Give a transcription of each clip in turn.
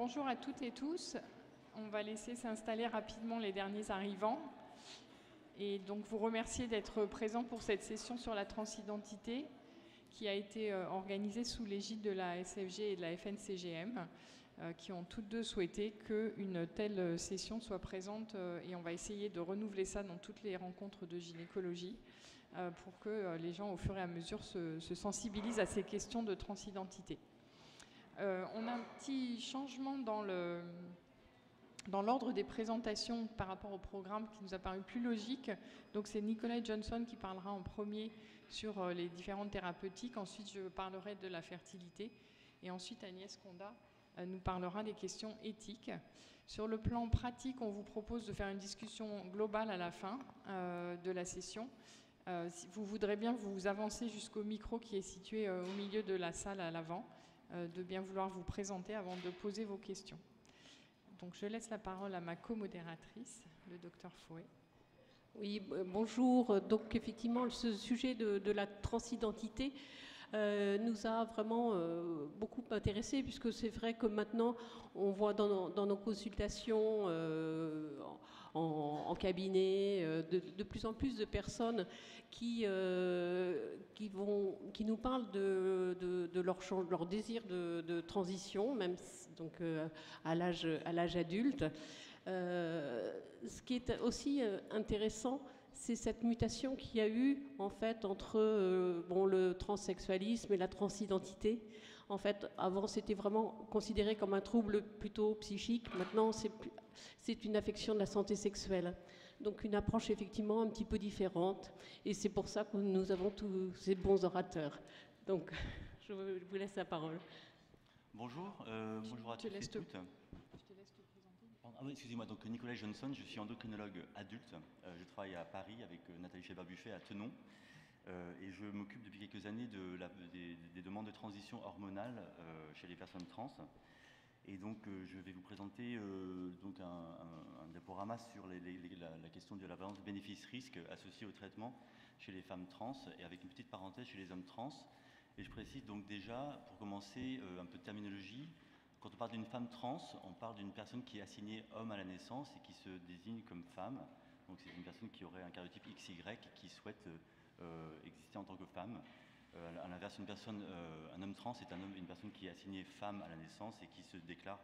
Bonjour à toutes et tous. On va laisser s'installer rapidement les derniers arrivants. Et donc vous remercier d'être présents pour cette session sur la transidentité qui a été organisée sous l'égide de la SFG et de la FNCGM, qui ont toutes deux souhaité qu'une telle session soit présente, et on va essayer de renouveler ça dans toutes les rencontres de gynécologie pour que les gens au fur et à mesure se sensibilisent à ces questions de transidentité. On a un petit changement dans l'ordre des présentations par rapport au programme qui nous a paru plus logique. Donc c'est Nicolas Johnson qui parlera en premier sur les différentes thérapeutiques. Ensuite, je parlerai de la fertilité. Et ensuite, Agnès Condat nous parlera des questions éthiques. Sur le plan pratique, on vous propose de faire une discussion globale à la fin de la session. Si vous voudrez bien vous avancer jusqu'au micro qui est situé au milieu de la salle à l'avant, de bien vouloir vous présenter avant de poser vos questions. Donc je laisse la parole à ma co-modératrice, le docteur Fouet. Oui, bonjour. Donc effectivement, ce sujet de la transidentité nous a vraiment beaucoup intéressés, puisque c'est vrai que maintenant, on voit dans nos consultations en cabinet de plus en plus de personnes qui nous parlent de leur désir de transition, même donc, à l'âge adulte. Ce qui est aussi intéressant, c'est cette mutation qu'il y a eu en fait entre le transsexualisme et la transidentité. En fait, avant, c'était vraiment considéré comme un trouble plutôt psychique. Maintenant, c'est une affection de la santé sexuelle. Donc, une approche effectivement un petit peu différente. Et c'est pour ça que nous avons tous ces bons orateurs. Donc, je vous laisse la parole. Bonjour, bonjour à tous et toutes. Je te laisse te présenter. Ah oui, excusez-moi, donc Nicolas Johnson, je suis endocrinologue adulte. Je travaille à Paris avec Nathalie Chébar-Buffet à Tenon. Et je m'occupe depuis quelques années des demandes de transition hormonale chez les personnes trans. Et donc je vais vous présenter donc un diaporama sur la question de la balance bénéfice-risque associée au traitement chez les femmes trans, et avec une petite parenthèse chez les hommes trans. Et je précise donc déjà, pour commencer, un peu de terminologie. Quand on parle d'une femme trans, on parle d'une personne qui est assignée homme à la naissance et qui se désigne comme femme. Donc c'est une personne qui aurait un karyotype XY qui souhaite exister en tant que femme. À l'inverse, un homme trans est une personne qui est assignée femme à la naissance et qui se déclare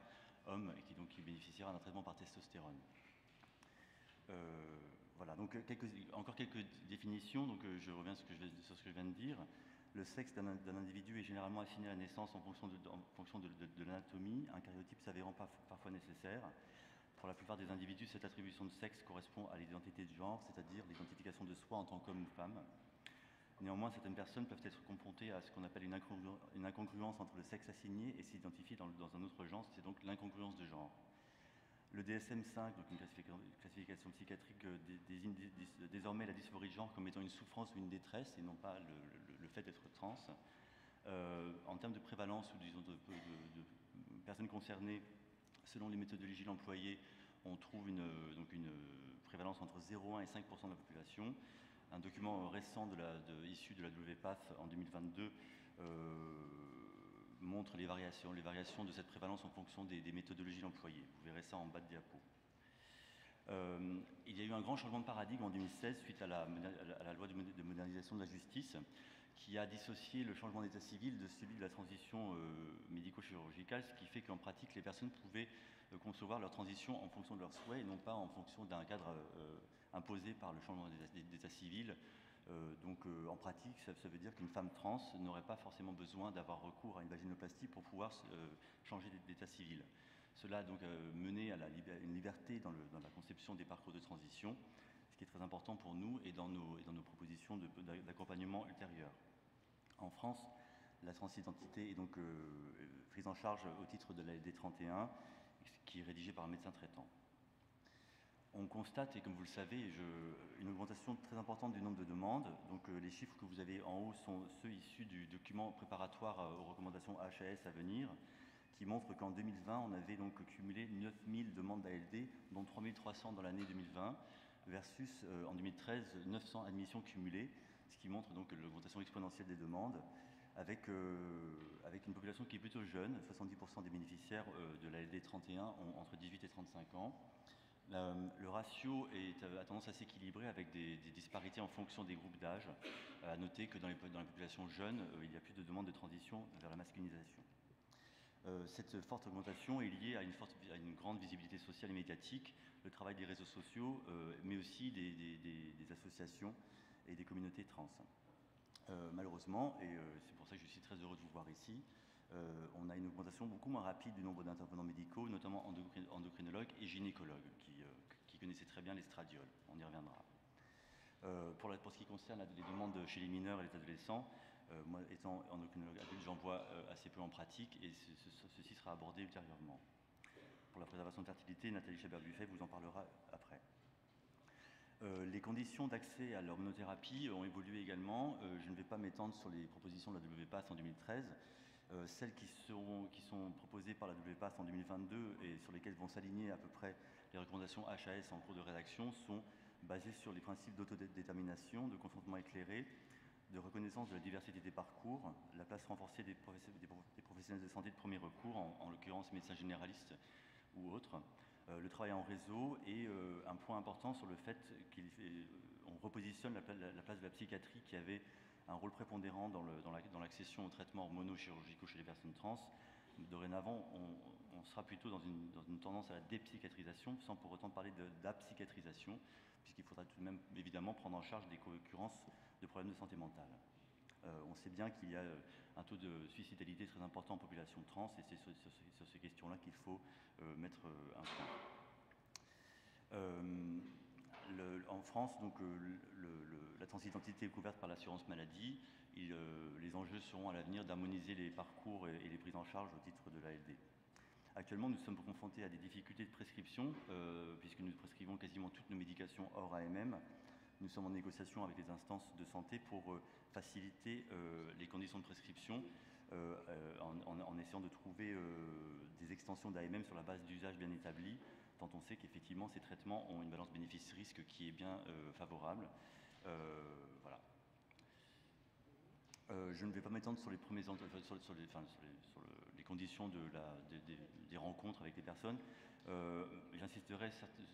homme et qui bénéficiera d'un traitement par testostérone. Voilà, donc encore quelques définitions. Donc je reviens sur ce que je viens de dire. Le sexe d'un individu est généralement assigné à la naissance en fonction de l'anatomie, un karyotype s'avérant parfois nécessaire. Pour la plupart des individus, cette attribution de sexe correspond à l'identité de genre, c'est-à-dire l'identification de soi en tant qu'homme ou femme. Néanmoins, certaines personnes peuvent être confrontées à ce qu'on appelle une incongruence entre le sexe assigné et s'identifier dans un autre genre, c'est donc l'incongruence de genre. Le DSM-5, donc une classification psychiatrique, désigne désormais la dysphorie de genre comme étant une souffrance ou une détresse et non pas le fait d'être trans. En termes de prévalence ou disons de personnes concernées, selon les méthodologies employées, on trouve une prévalence entre 0,1 et 5% de la population. Un document récent issu de la WPATH en 2022 montre les variations de cette prévalence en fonction des méthodologies employées. Vous verrez ça en bas de diapo. Il y a eu un grand changement de paradigme en 2016 suite à la loi de modernisation de la justice qui a dissocié le changement d'état civil de celui de la transition médico-chirurgicale, ce qui fait qu'en pratique, les personnes pouvaient concevoir leur transition en fonction de leurs souhaits et non pas en fonction d'un cadre imposé par le changement d'état civil. Donc en pratique, ça veut dire qu'une femme trans n'aurait pas forcément besoin d'avoir recours à une vaginoplastie pour pouvoir changer d'état civil. Cela a donc mené à une liberté dans la conception des parcours de transition, ce qui est très important pour nous et dans nos propositions d'accompagnement ultérieures. En France, la transidentité est donc prise en charge au titre de la LD 31, qui est rédigée par un médecin traitant. On constate, et comme vous le savez, une augmentation très importante du nombre de demandes. Donc les chiffres que vous avez en haut sont ceux issus du document préparatoire aux recommandations HAS à venir, qui montre qu'en 2020, on avait donc cumulé 9000 demandes d'ALD, dont 3300 dans l'année 2020, versus en 2013, 900 admissions cumulées, ce qui montre donc l'augmentation exponentielle des demandes. avec une population qui est plutôt jeune. 70% des bénéficiaires de la LD 31 ont entre 18 et 35 ans. Le ratio a tendance à s'équilibrer avec des disparités en fonction des groupes d'âge. À noter que dans les populations jeunes, il y a plus de demandes de transition vers la masculinisation. Cette forte augmentation est liée à une grande visibilité sociale et médiatique, le travail des réseaux sociaux, mais aussi des associations et des communautés trans. Malheureusement, et c'est pour ça que je suis très heureux de vous voir ici, on a une augmentation beaucoup moins rapide du nombre d'intervenants médicaux, notamment endocrinologues et gynécologues, qui connaissaient très bien l'estradiol. On y reviendra. Pour ce qui concerne les demandes chez les mineurs et les adolescents, moi, étant endocrinologue adulte, j'en vois assez peu en pratique, et ceci sera abordé ultérieurement. Pour la préservation de fertilité, Nathalie Chabert-Buffet vous en parlera après. Les conditions d'accès à l'hormonothérapie ont évolué également. Je ne vais pas m'étendre sur les propositions de la WPAS en 2013. Celles qui sont proposées par la WPAS en 2022 et sur lesquelles vont s'aligner à peu près les recommandations HAS en cours de rédaction sont basées sur les principes d'autodétermination, de consentement éclairé, de reconnaissance de la diversité des parcours, la place renforcée des professionnels de santé de premier recours, en l'occurrence médecins généralistes ou autres, le travail en réseau et un point important sur le fait qu'on repositionne la place de la psychiatrie qui avait un rôle prépondérant dans l'accession aux traitements hormono-chirurgicaux chez les personnes trans. Dorénavant, on sera plutôt dans une tendance à la dépsychiatrisation, sans pour autant parler d'apsychiatrisation, puisqu'il faudra tout de même évidemment prendre en charge des co-occurrences de problèmes de santé mentale. On sait bien qu'il y a un taux de suicidalité très important en population trans, et c'est sur ces questions-là qu'il faut mettre un point. En France, donc, la transidentité est couverte par l'assurance maladie. Les enjeux seront à l'avenir d'harmoniser les parcours et les prises en charge au titre de l'ALD. Actuellement, nous sommes confrontés à des difficultés de prescription, puisque nous prescrivons quasiment toutes nos médications hors AMM. Nous sommes en négociation avec les instances de santé pour faciliter les conditions de prescription en essayant de trouver des extensions d'AMM sur la base d'usages bien établis, tant on sait qu'effectivement ces traitements ont une balance bénéfice-risque qui est bien favorable. Voilà. Je ne vais pas m'étendre sur les les conditions des rencontres avec les personnes. J'insisterai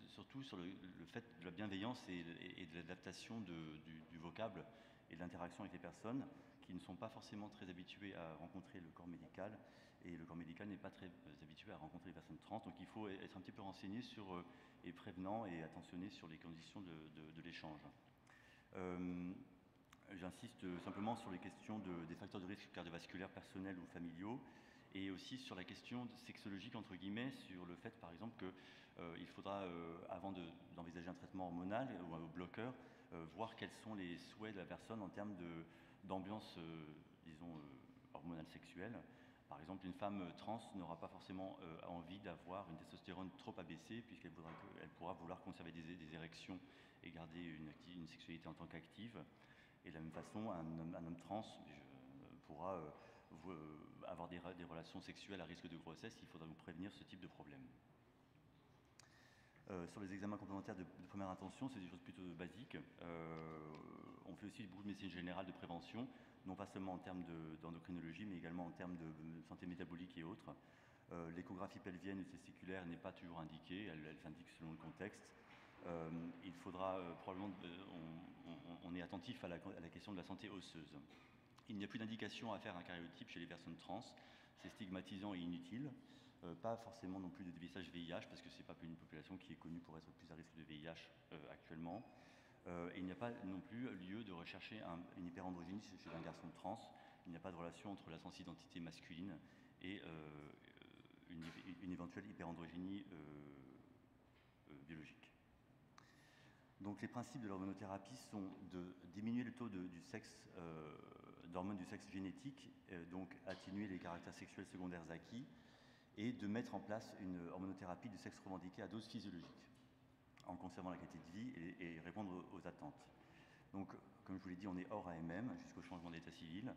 surtout sur le fait de la bienveillance et de l'adaptation du vocable et de l'interaction avec les personnes qui ne sont pas forcément très habituées à rencontrer le corps médical, et le corps médical n'est pas très habitué à rencontrer les personnes trans. Donc il faut être un petit peu renseigné sur, et prévenant et attentionné sur les conditions de l'échange. J'insiste simplement sur les questions des facteurs de risque cardiovasculaires personnels ou familiaux, et aussi sur la question sexologique, entre guillemets, sur le fait, par exemple, qu'il faudra, avant d'envisager un traitement hormonal ou un bloqueur, voir quels sont les souhaits de la personne en termes d'ambiance, disons, hormonale sexuelle. Par exemple, une femme trans n'aura pas forcément envie d'avoir une testostérone trop abaissée, puisqu'elle pourra vouloir conserver des érections et garder une sexualité en tant qu'active. Et de la même façon, un homme trans pourra avoir des relations sexuelles à risque de grossesse. Il faudra donc prévenir ce type de problème. Sur les examens complémentaires de première intention, c'est des choses plutôt basiques. On fait aussi beaucoup de médecine générale de prévention, non pas seulement en termes d'endocrinologie, mais également en termes de santé métabolique et autres. L'échographie pelvienne ou testiculaire n'est pas toujours indiquée, elle s'indique selon le contexte. Il faudra probablement, on est attentif à la question de la santé osseuse. Il n'y a plus d'indication à faire un karyotype chez les personnes trans, c'est stigmatisant et inutile. Pas forcément non plus de dépistage VIH, parce que ce n'est pas une population qui est connue pour être plus à risque de VIH actuellement. Et il n'y a pas non plus lieu de rechercher une hyperandrogynie chez un garçon trans. Il n'y a pas de relation entre la transidentité masculine et une éventuelle hyperandrogynie biologique. Donc les principes de l'hormonothérapie sont de diminuer le taux d'hormones du sexe génétique, donc atténuer les caractères sexuels secondaires acquis, et de mettre en place une hormonothérapie du sexe revendiqué à dose physiologique, en conservant la qualité de vie et répondre aux attentes. Donc, comme je vous l'ai dit, on est hors AMM jusqu'au changement d'état civil.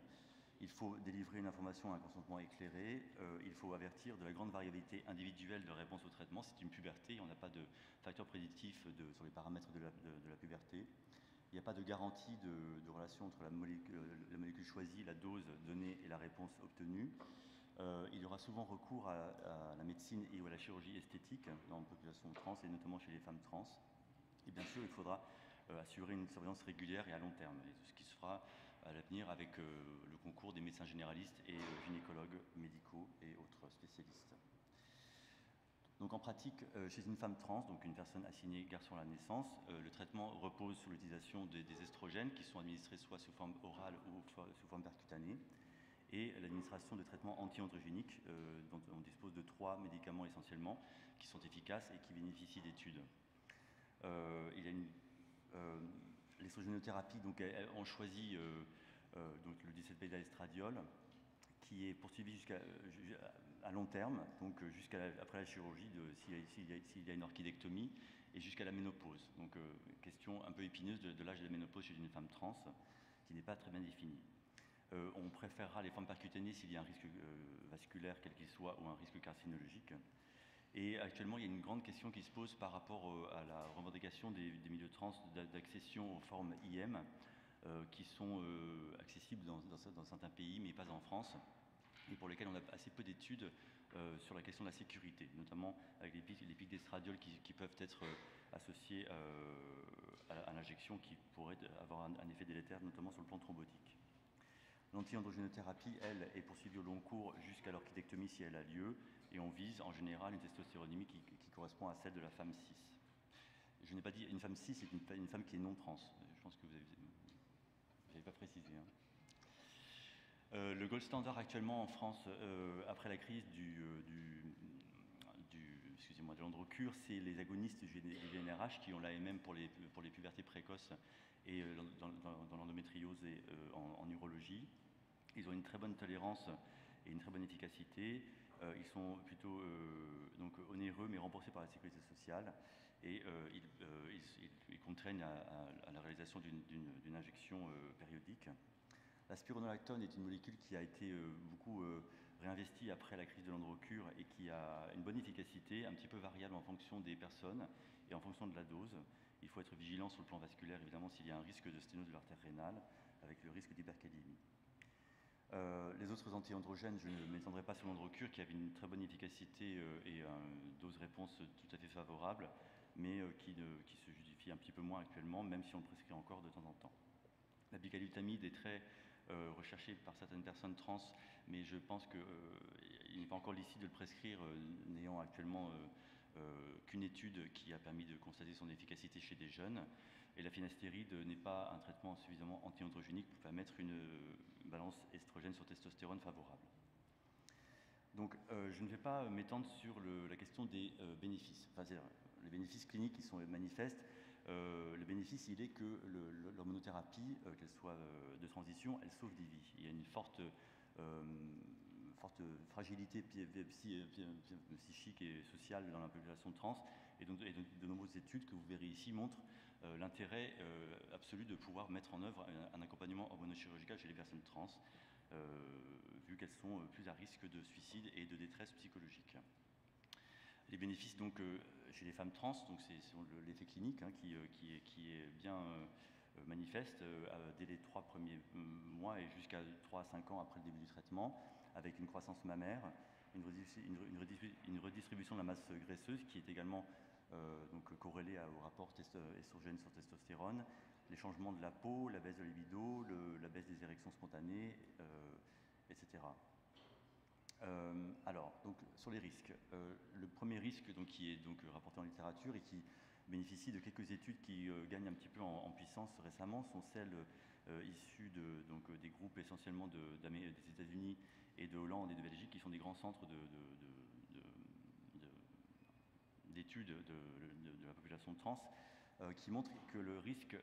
Il faut délivrer une information à un consentement éclairé. Il faut avertir de la grande variabilité individuelle de réponse au traitement. C'est une puberté, on n'a pas de facteur prédictif sur les paramètres de la puberté. Il n'y a pas de garantie de relation entre la molécule choisie, la dose donnée et la réponse obtenue. Il y aura souvent recours à la médecine et ou à la chirurgie esthétique dans la population trans et notamment chez les femmes trans. Et bien sûr, il faudra assurer une surveillance régulière et à long terme, ce qui se fera à l'avenir avec le concours des médecins généralistes et gynécologues médicaux et autres spécialistes. Donc en pratique, chez une femme trans, donc une personne assignée garçon à la naissance, le traitement repose sur l'utilisation des estrogènes qui sont administrés soit sous forme orale ou sous forme percutanée, et l'administration de traitements anti-androgéniques dont on dispose de 3 médicaments essentiellement qui sont efficaces et qui bénéficient d'études. Il y a l'estrogénothérapie, donc on choisit donc le 17-bêta-estradiol qui est poursuivi jusqu'à long terme, donc après la chirurgie, s'il y a une orchidectomie, et jusqu'à la ménopause. Donc question un peu épineuse de l'âge de la ménopause chez une femme trans, qui n'est pas très bien définie. On préférera les formes percutanées s'il y a un risque vasculaire, quel qu'il soit, ou un risque carcinologique. Et actuellement, il y a une grande question qui se pose par rapport à la revendication des milieux trans d'accession aux formes IM, qui sont accessibles dans certains pays, mais pas en France, et pour lesquels on a assez peu d'études sur la question de la sécurité, notamment avec les pics d'estradiol qui peuvent être associés à l'injection, qui pourraient avoir un effet délétère, notamment sur le plan thrombotique. L'anti-androgénothérapie, elle, est poursuivie au long cours jusqu'à l'orchidectomie si elle a lieu, et on vise en général une testostéronémie qui correspond à celle de la femme cis. Je n'ai pas dit une femme cis, c'est une femme qui est non trans. Je pense que vous n'avez pas précisé. Hein. Le gold standard actuellement en France, après la crise de l'androcure, c'est les agonistes du GnRH qui ont l'AMM pour les pubertés précoces et dans l'endométriose et en urologie. Ils ont une très bonne tolérance et une très bonne efficacité. Ils sont plutôt donc onéreux mais remboursés par la sécurité sociale et ils contraignent à la réalisation d'une injection périodique. La spironolactone est une molécule qui a été beaucoup réinvestie après la crise de l'androcure et qui a une bonne efficacité, un petit peu variable en fonction des personnes et en fonction de la dose. Il faut être vigilant sur le plan vasculaire, évidemment, s'il y a un risque de sténose de l'artère rénale, avec le risque d'hypercalémie. Les autres anti-androgènes, je ne m'étendrai pas sur l'androcure, qui avait une très bonne efficacité et une dose-réponse tout à fait favorable, mais qui se justifie un petit peu moins actuellement, même si on le prescrit encore de temps en temps. La bicalutamide est très recherché par certaines personnes trans, mais je pense qu'il n'est pas encore licite de le prescrire, n'ayant actuellement qu'une étude qui a permis de constater son efficacité chez des jeunes. Et la finastéride n'est pas un traitement suffisamment anti-androgénique pour permettre une balance estrogène sur testostérone favorable. Donc je ne vais pas m'étendre sur la question des bénéfices, enfin, les bénéfices cliniques qui sont manifestes. Le bénéfice, il est que l'hormonothérapie, qu'elle soit de transition, elle sauve des vies. Il y a une forte fragilité psychique et sociale dans la population trans, et donc de nombreuses études que vous verrez ici montrent l'intérêt absolu de pouvoir mettre en œuvre un accompagnement hormonochirurgical chez les personnes trans, vu qu'elles sont plus à risque de suicide et de détresse psychologique. Les bénéfices donc chez les femmes trans, donc c'est l'effet clinique hein, qui est bien manifeste dès les 3 premiers mois et jusqu'à 3 à 5 ans après le début du traitement, avec une croissance mammaire, une redistribution de la masse graisseuse qui est également donc corrélée au rapport estrogène sur testostérone, les changements de la peau, la baisse de libido, la baisse des érections spontanées, etc. Alors, donc, sur les risques. Le premier risque donc, qui est donc, rapporté en littérature et qui bénéficie de quelques études qui gagnent un petit peu en puissance récemment sont celles issues des groupes essentiellement des États-Unis et de Hollande et de Belgique, qui sont des grands centres d'études de la population trans, qui montrent que le risque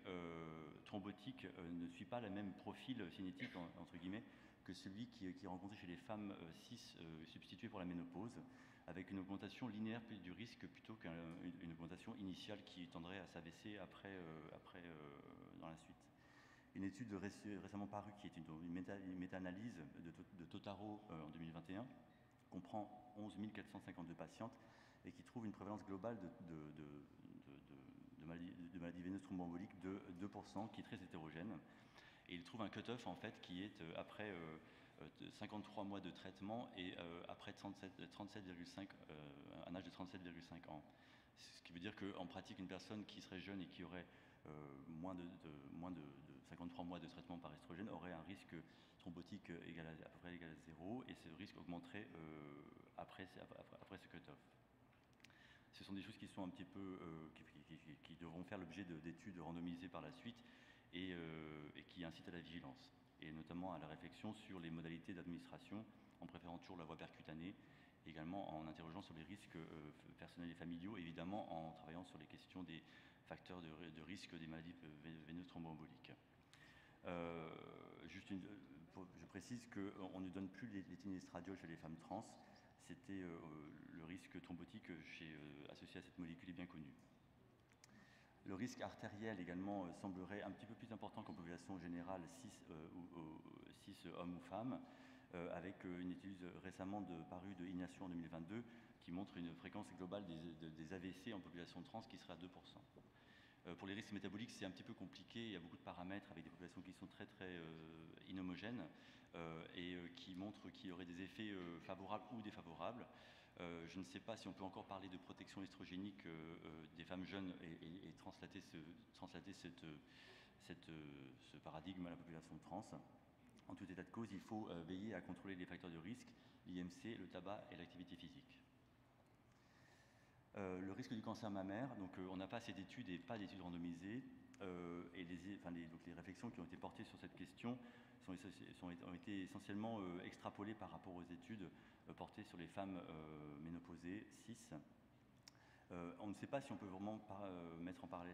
thrombotique ne suit pas le même profil cinétique, entre guillemets, que celui qui est rencontré chez les femmes cis substituées pour la ménopause, avec une augmentation linéaire du risque plutôt qu'une augmentation initiale qui tendrait à s'abaisser après dans la suite. Une étude récemment parue, qui est une méta-analyse de Totaro en 2021, comprend 11 452 patientes et qui trouve une prévalence globale de de maladie veineuse thromboembolique de 2%, qui est très hétérogène. Et il trouve un cut-off en fait qui est après 53 mois de traitement et après 37,5, un âge de 37,5 ans. Ce qui veut dire qu'en pratique, une personne qui serait jeune et qui aurait moins de 53 mois de traitement par estrogène aurait un risque thrombotique à peu près égal à 0, et ce risque augmenterait après ce cut-off. Ce sont des choses qui sont un petit peu qui devront faire l'objet d'études randomisées par la suite et qui incitent à la vigilance, et notamment à la réflexion sur les modalités d'administration, en préférant toujours la voie percutanée, également en interrogeant sur les risques personnels et familiaux, évidemment en travaillant sur les questions des facteurs de risque des maladies veineuses thromboemboliques. Je précise qu'on ne donne plus l'éthylènestradiol chez les femmes trans. C'était le risque thrombotique associé à cette molécule est bien connu. Le risque artériel également semblerait un petit peu plus important qu'en population générale, 6 hommes ou femmes, avec une étude récemment parue de Ignacio en 2022 qui montre une fréquence globale des AVC en population trans qui serait à 2%. Pour les risques métaboliques, c'est un petit peu compliqué, il y a beaucoup de paramètres avec des populations qui sont très inhomogènes et qui montrent qu'il y aurait des effets favorables ou défavorables. Je ne sais pas si on peut encore parler de protection estrogénique des femmes jeunes et translater ce paradigme à la population trans. En tout état de cause, il faut veiller à contrôler les facteurs de risque, l'IMC, le tabac et l'activité physique. Le risque du cancer mammaire, donc on n'a pas assez d'études et pas d'études randomisées, et les réflexions qui ont été portées sur cette question ont été essentiellement extrapolées par rapport aux études portées sur les femmes ménopausées, cis. On ne sait pas si on peut vraiment comparer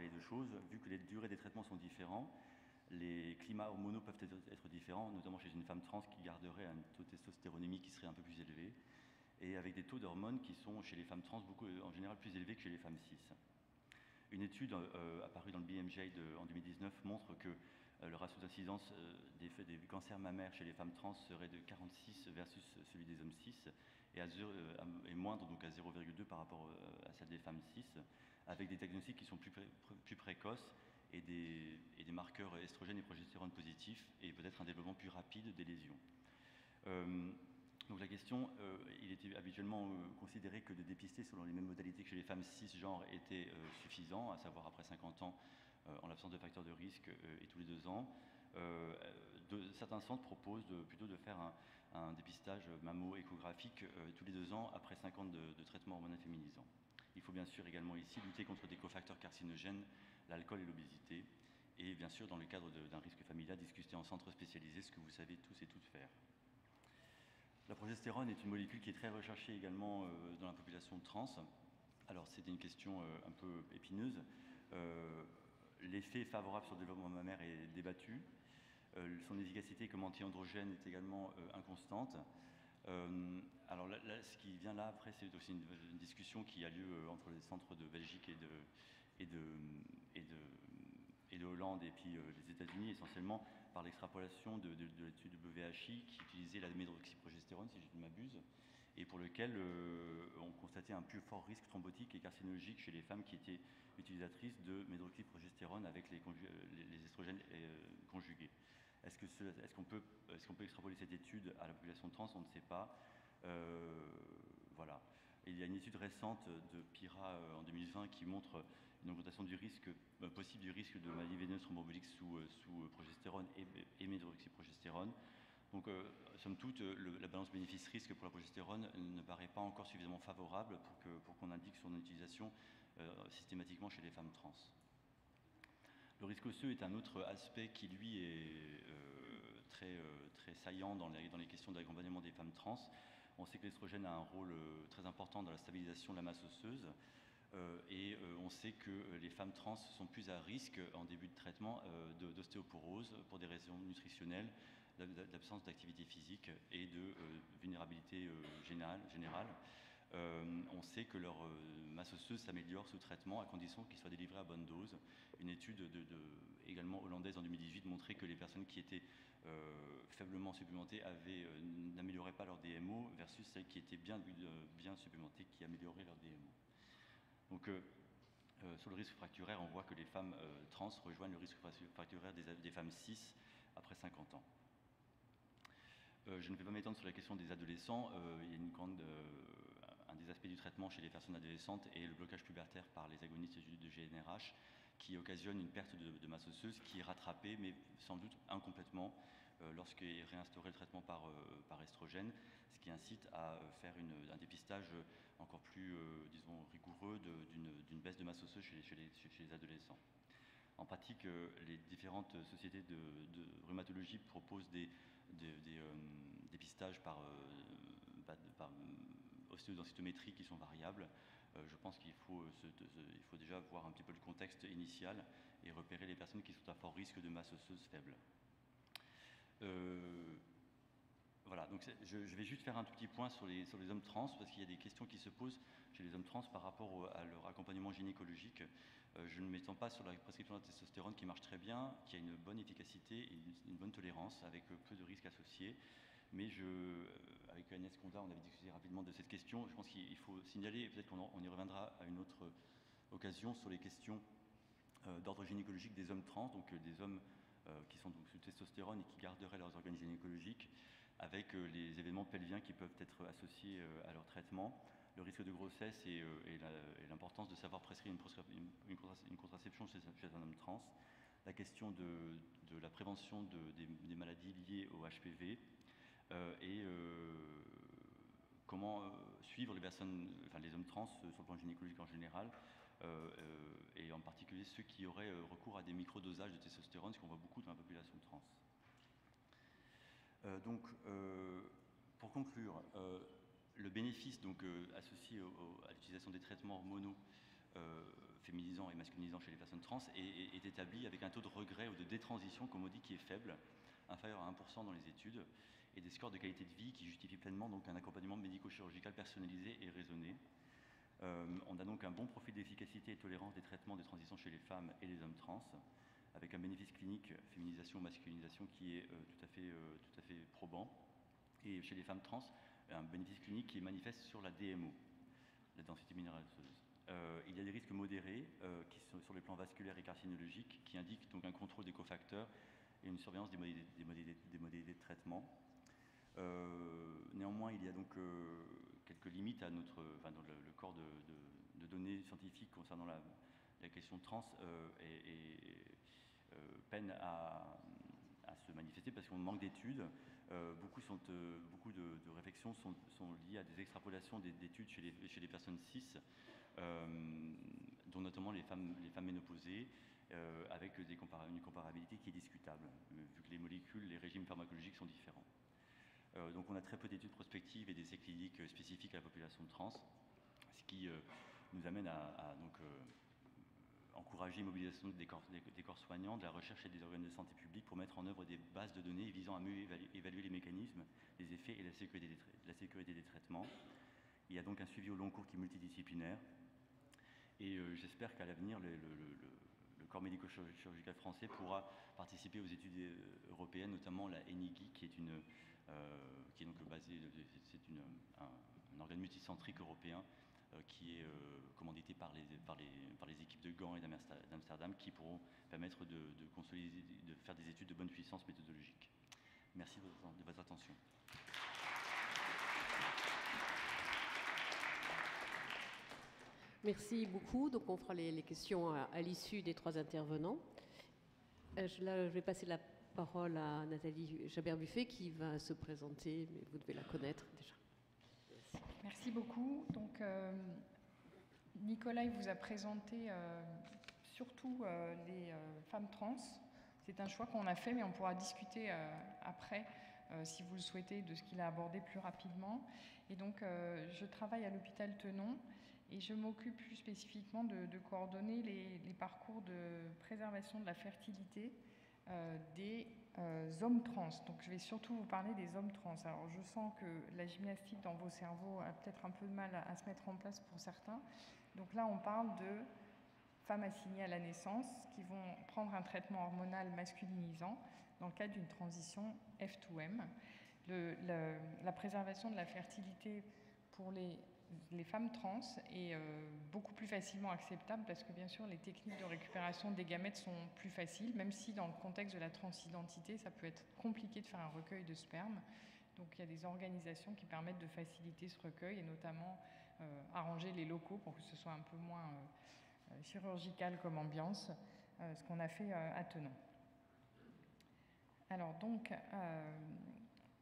les deux choses, vu que les durées des traitements sont différents. Les climats hormonaux peuvent être différents, notamment chez une femme trans qui garderait un taux de testostéronémie qui serait un peu plus élevé, et avec des taux d'hormones qui sont chez les femmes trans en général plus élevés que chez les femmes cis. Une étude apparue dans le BMJ en 2019 montre que le ratio d'incidence des cancers mammaires chez les femmes trans serait de 46 versus celui des hommes cis, et moindre, donc à 0,2 par rapport à celle des femmes cis, avec des diagnostics qui sont plus précoces et des marqueurs estrogènes et progestérone positifs, et peut-être un développement plus rapide des lésions. Donc la question, il était habituellement considéré que de dépister selon les mêmes modalités que chez les femmes cisgenres était suffisant, à savoir après 50 ans, en l'absence de facteurs de risque, et tous les 2 ans. Certains centres proposent plutôt de faire un dépistage mammo-échographique tous les 2 ans après 5 ans de traitement hormonal féminisant. Il faut bien sûr également ici lutter contre des cofacteurs carcinogènes, l'alcool et l'obésité, et bien sûr dans le cadre d'un risque familial, discuter en centre spécialisé, ce que vous savez tous et toutes faire. La progestérone est une molécule qui est très recherchée également dans la population trans. Alors c'est une question un peu épineuse. L'effet favorable sur le développement mammaire est débattu. Son efficacité comme anti-androgène est également inconstante. Alors là, ce qui vient là après, c'est aussi une discussion qui a lieu entre les centres de Belgique et de Hollande et puis les États-Unis, essentiellement par l'extrapolation de l'étude WHI qui utilisait la médroxyprogestérone, si je ne m'abuse, et pour lequel on constatait un plus fort risque thrombotique et carcinologique chez les femmes qui étaient utilisatrices de médroxyprogestérone avec les estrogènes conjugués. Est-ce qu'on peut extrapoler cette étude à la population trans? On ne sait pas. Voilà. Et il y a une étude récente de PIRA en 2020 qui montre une augmentation du risque, possible du risque de maladie veineuse thromboembolique sous progestérone et médroxyprogestérone. Donc, somme toute, la balance bénéfice-risque pour la progestérone ne paraît pas encore suffisamment favorable pour qu'on indique son utilisation systématiquement chez les femmes trans. Le risque osseux est un autre aspect qui, lui, est très saillant dans les questions d'accompagnement des femmes trans. On sait que l'estrogène a un rôle très important dans la stabilisation de la masse osseuse. Et on sait que les femmes trans sont plus à risque en début de traitement d'ostéoporose pour des raisons nutritionnelles, d'absence d'activité physique et de vulnérabilité générale. On sait que leur masse osseuse s'améliore sous traitement à condition qu'ils soient délivrés à bonne dose. Une étude également hollandaise en 2018 montrait que les personnes qui étaient faiblement supplémentées n'amélioraient pas leur DMO versus celles qui étaient bien supplémentées qui amélioraient leur DMO. Donc sur le risque fracturaire, on voit que les femmes trans rejoignent le risque fracturaire des femmes cis après 50 ans. Je ne vais pas m'étendre sur la question des adolescents. Il y a un des aspects du traitement chez les personnes adolescentes est le blocage pubertaire par les agonistes de GnRH qui occasionne une perte de masse osseuse qui est rattrapée, mais sans doute incomplètement, lorsqu'est réinstauré le traitement par estrogène, ce qui incite à faire un dépistage encore plus, disons, rigoureux d'une baisse de masse osseuse chez les adolescents. En pratique, les différentes sociétés de rhumatologie proposent des dépistages par ostéodensitométrie qui sont variables. Je pense qu'il faut déjà voir un petit peu le contexte initial et repérer les personnes qui sont à fort risque de masse osseuse faible. Voilà, donc je vais juste faire un tout petit point sur les hommes trans, parce qu'il y a des questions qui se posent chez les hommes trans par rapport à leur accompagnement gynécologique. Je ne m'étends pas sur la prescription de testostérone qui marche très bien, qui a une bonne efficacité et une bonne tolérance, avec peu de risques associés. Mais avec Agnès Condat, on avait discuté rapidement de cette question. Je pense qu'il faut signaler, et peut-être qu'on y reviendra à une autre occasion, sur les questions d'ordre gynécologique des hommes trans, donc des hommes qui sont donc sous testostérone et qui garderaient leurs organes gynécologiques, avec les événements pelviens qui peuvent être associés à leur traitement, le risque de grossesse et l'importance de savoir prescrire une contraception chez un homme trans, la question de la prévention des maladies liées au HPV, et comment suivre les hommes trans sur le plan gynécologique en général, et en particulier ceux qui auraient recours à des microdosages de testostérone, ce qu'on voit beaucoup dans la population trans. Pour conclure, le bénéfice associé à l'utilisation des traitements hormonaux féminisants et masculinisants chez les personnes trans est établi avec un taux de regret ou de détransition, comme on dit, qui est faible, inférieur à 1% dans les études, et des scores de qualité de vie qui justifient pleinement donc un accompagnement médico-chirurgical personnalisé et raisonné. On a donc un bon profil d'efficacité et de tolérance des traitements de transition chez les femmes et les hommes trans, avec un bénéfice clinique féminisation masculinisation qui est tout à fait probant, et chez les femmes trans un bénéfice clinique qui est manifeste sur la DMO, la densité minérale osseuse. Il y a des risques modérés qui sont sur les plans vasculaires et carcinologiques, qui indiquent donc un contrôle des cofacteurs et une surveillance des modalités de traitement. Néanmoins, il y a donc quelques limites à dans le corps de données scientifiques concernant la question trans peine à se manifester parce qu'on manque d'études. Beaucoup de réflexions sont liées à des extrapolations d'études chez les personnes cis, dont notamment les femmes ménopausées, avec une comparabilité qui est discutable, vu que les molécules, les régimes pharmacologiques sont différents. Donc on a très peu d'études prospectives et d'essais cliniques spécifiques à la population trans, ce qui nous amène à encourager une mobilisation des corps soignants, de la recherche et des organes de santé publique pour mettre en œuvre des bases de données visant à mieux évaluer les mécanismes, les effets et la sécurité des traitements. Il y a donc un suivi au long cours qui est multidisciplinaire, et j'espère qu'à l'avenir, le corps médico-chirurgical français pourra participer aux études européennes, notamment la ENIGI, qui est donc basée, c'est un organe multicentrique européen qui est commandité par les équipes de Gand et d'Amsterdam, qui pourront permettre de consolider, de faire des études de bonne puissance méthodologique. Merci de votre attention. Merci beaucoup. Donc on fera les questions à l'issue des trois intervenants. Je vais passer la parole à Nathalie Chabert-Buffet qui va se présenter, mais vous devez la connaître déjà. Merci beaucoup. Donc, Nicolas vous a présenté surtout les femmes trans. C'est un choix qu'on a fait, mais on pourra discuter après, si vous le souhaitez, de ce qu'il a abordé plus rapidement. Et donc, je travaille à l'hôpital Tenon et je m'occupe plus spécifiquement de coordonner les parcours de préservation de la fertilité des hommes trans. Donc je vais surtout vous parler des hommes trans. Alors je sens que la gymnastique dans vos cerveaux a peut-être un peu de mal à se mettre en place pour certains. Donc là on parle de femmes assignées à la naissance qui vont prendre un traitement hormonal masculinisant dans le cadre d'une transition F2M. La préservation de la fertilité pour les les femmes trans est beaucoup plus facilement acceptable parce que bien sûr les techniques de récupération des gamètes sont plus faciles, même si dans le contexte de la transidentité, ça peut être compliqué de faire un recueil de sperme. Donc il y a des organisations qui permettent de faciliter ce recueil et notamment arranger les locaux pour que ce soit un peu moins chirurgical comme ambiance, ce qu'on a fait à Tenon. Alors donc,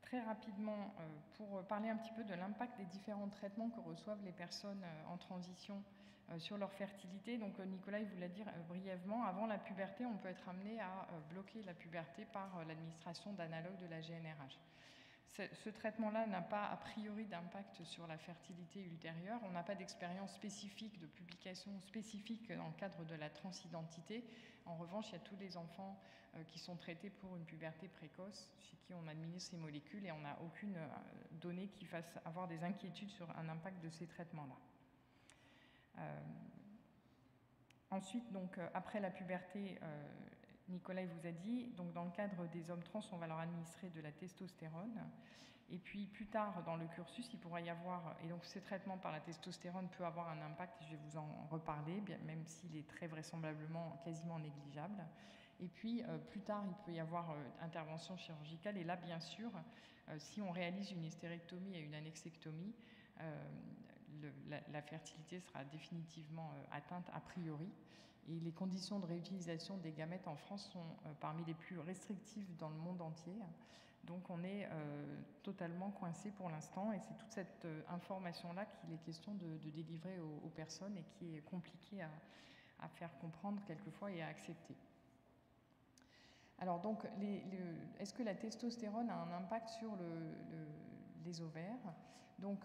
très rapidement, pour parler un petit peu de l'impact des différents traitements que reçoivent les personnes en transition sur leur fertilité. Donc Nicolas vous l'a dit brièvement, avant la puberté, on peut être amené à bloquer la puberté par l'administration d'analogues de la GnRH. Ce traitement-là n'a pas a priori d'impact sur la fertilité ultérieure. On n'a pas d'expérience spécifique, de publication spécifique dans le cadre de la transidentité. En revanche, il y a tous les enfants qui sont traités pour une puberté précoce, chez qui on administre ces molécules et on n'a aucune donnée qui fasse avoir des inquiétudes sur un impact de ces traitements-là. Ensuite, donc, après la puberté, Nicolas vous a dit, donc dans le cadre des hommes trans, on va leur administrer de la testostérone. Et puis plus tard dans le cursus, il pourra y avoir, et donc ce traitement par la testostérone peut avoir un impact, je vais vous en reparler, même s'il est très vraisemblablement quasiment négligeable. Et puis plus tard, il peut y avoir intervention chirurgicale. Et là, bien sûr, si on réalise une hystérectomie et une annexectomie, la fertilité sera définitivement atteinte a priori. Et les conditions de réutilisation des gamètes en France sont parmi les plus restrictives dans le monde entier. Donc on est totalement coincé pour l'instant et c'est toute cette information-là qu'il est question de délivrer aux personnes et qui est compliquée à faire comprendre quelquefois et à accepter. Alors donc, est-ce que la testostérone a un impact sur les ovaires? Donc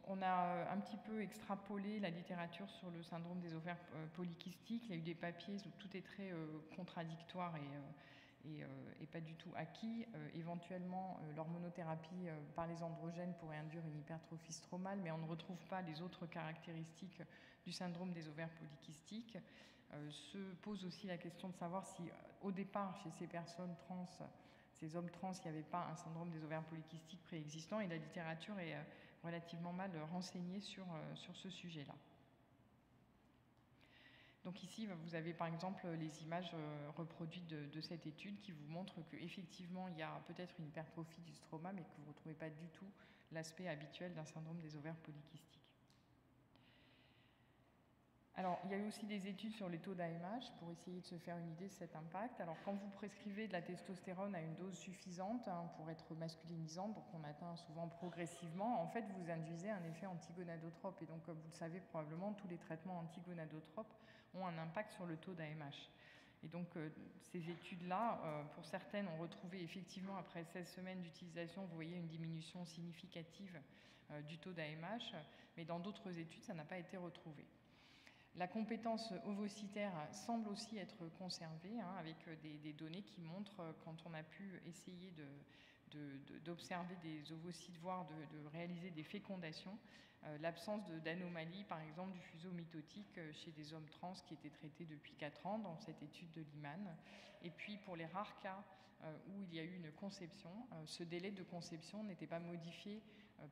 on a un petit peu extrapolé la littérature sur le syndrome des ovaires polykystiques. Il y a eu des papiers où tout est très contradictoire et pas du tout acquis. Éventuellement, l'hormonothérapie par les androgènes pourrait induire une hypertrophie stromale, mais on ne retrouve pas les autres caractéristiques du syndrome des ovaires polykystiques. Se pose aussi la question de savoir si, au départ, chez ces personnes trans, ces hommes trans, il n'y avait pas un syndrome des ovaires polykystiques préexistant, et la littérature est relativement mal renseignée sur ce sujet-là. Donc ici, vous avez par exemple les images reproduites de cette étude qui vous montrent qu'effectivement, il y a peut-être une hypertrophie du stroma, mais que vous ne retrouvez pas du tout l'aspect habituel d'un syndrome des ovaires polykystiques. Alors, il y a eu aussi des études sur les taux d'AMH pour essayer de se faire une idée de cet impact. Alors, quand vous prescrivez de la testostérone à une dose suffisante pour être masculinisante, donc on atteint souvent progressivement, en fait, vous induisez un effet antigonadotrope. Et donc, comme vous le savez probablement, tous les traitements antigonadotropes ont un impact sur le taux d'AMH. Et donc, ces études-là, pour certaines, ont retrouvé effectivement, après 16 semaines d'utilisation, vous voyez une diminution significative du taux d'AMH, mais dans d'autres études, ça n'a pas été retrouvé. La compétence ovocytaire semble aussi être conservée, avec des données qui montrent, quand on a pu essayer d'observer des ovocytes, voire de réaliser des fécondations, l'absence d'anomalies, par exemple du fuseau mitotique chez des hommes trans qui étaient traités depuis 4 ans dans cette étude de Liman. Et puis pour les rares cas où il y a eu une conception, ce délai de conception n'était pas modifié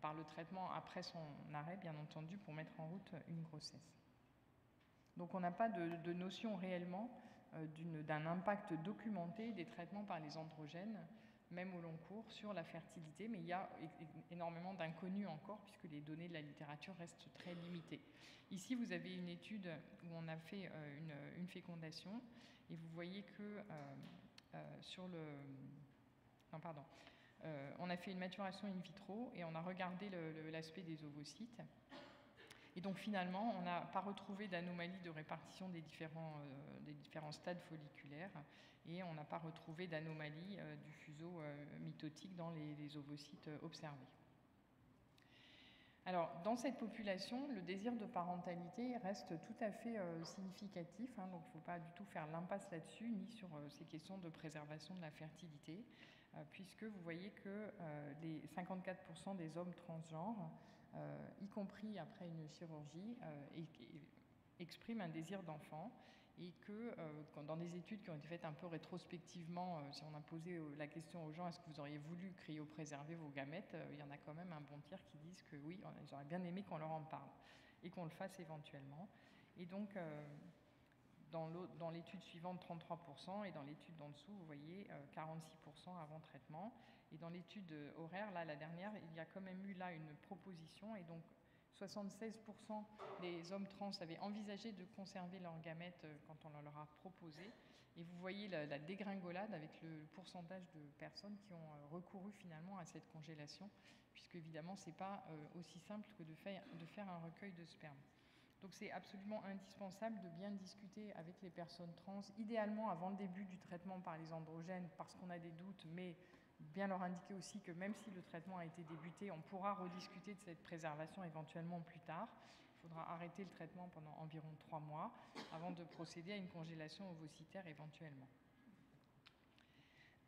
par le traitement après son arrêt, bien entendu, pour mettre en route une grossesse. Donc on n'a pas de notion réellement d'un impact documenté des traitements par les androgènes, même au long cours, sur la fertilité, mais il y a énormément d'inconnus encore, puisque les données de la littérature restent très limitées. Ici, vous avez une étude où on a fait une fécondation, et vous voyez que on a fait une maturation in vitro, et on a regardé l'aspect des ovocytes. Et donc finalement, on n'a pas retrouvé d'anomalie de répartition des différents stades folliculaires et on n'a pas retrouvé d'anomalie du fuseau mitotique dans les ovocytes observés. Alors, dans cette population, le désir de parentalité reste tout à fait significatif, donc il ne faut pas du tout faire l'impasse là-dessus, ni sur ces questions de préservation de la fertilité, puisque vous voyez que les 54% des hommes transgenres, y compris après une chirurgie, expriment un désir d'enfant. et que dans des études qui ont été faites un peu rétrospectivement, si on a posé la question aux gens, est-ce que vous auriez voulu cryopréserver vos gamètes, il y en a quand même un bon tiers qui disent que oui, ils auraient bien aimé qu'on leur en parle et qu'on le fasse éventuellement. Et donc, dans l'étude suivante, 33%, et dans l'étude d'en dessous, vous voyez, 46% avant traitement. Et dans l'étude horaire, là, la dernière, il y a quand même eu là une proposition, et donc 76% des hommes trans avaient envisagé de conserver leurs gamètes quand on leur a proposé. Et vous voyez la dégringolade avec le pourcentage de personnes qui ont recouru finalement à cette congélation, puisque évidemment, ce n'est pas aussi simple que de faire un recueil de sperme. Donc c'est absolument indispensable de bien discuter avec les personnes trans, idéalement avant le début du traitement par les androgènes, parce qu'on a des doutes, mais bien leur indiquer aussi que même si le traitement a été débuté, on pourra rediscuter de cette préservation éventuellement plus tard. Il faudra arrêter le traitement pendant environ 3 mois avant de procéder à une congélation ovocytaire éventuellement.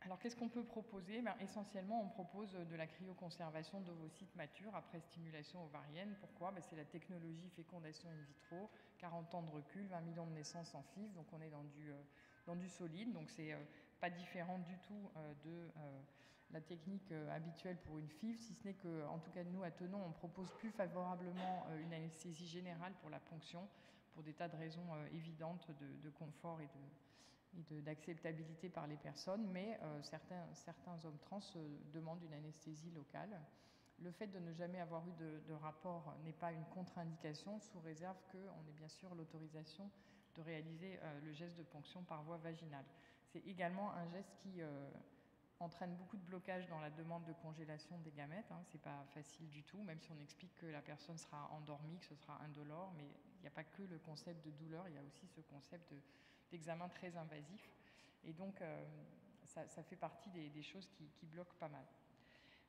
Alors qu'est-ce qu'on peut proposer? Essentiellement, on propose de la cryoconservation d'ovocytes matures après stimulation ovarienne. Pourquoi? C'est la technologie fécondation in vitro, 40 ans de recul, 20 millions de naissances en FIV, donc on est dans du solide, donc c'est pas différent du tout de la technique habituelle pour une FIV, si ce n'est que, en tout cas nous à Tenon, on propose plus favorablement une anesthésie générale pour la ponction, pour des tas de raisons évidentes de confort et d'acceptabilité par les personnes, mais certains hommes trans demandent une anesthésie locale. Le fait de ne jamais avoir eu de rapport n'est pas une contre-indication, sous réserve qu'on ait bien sûr l'autorisation de réaliser le geste de ponction par voie vaginale. C'est également un geste qui entraîne beaucoup de blocages dans la demande de congélation des gamètes. C'est pas facile du tout, même si on explique que la personne sera endormie, que ce sera indolore, mais il n'y a pas que le concept de douleur, il y a aussi ce concept d'examen très invasif. Et donc, ça fait partie des choses qui bloquent pas mal.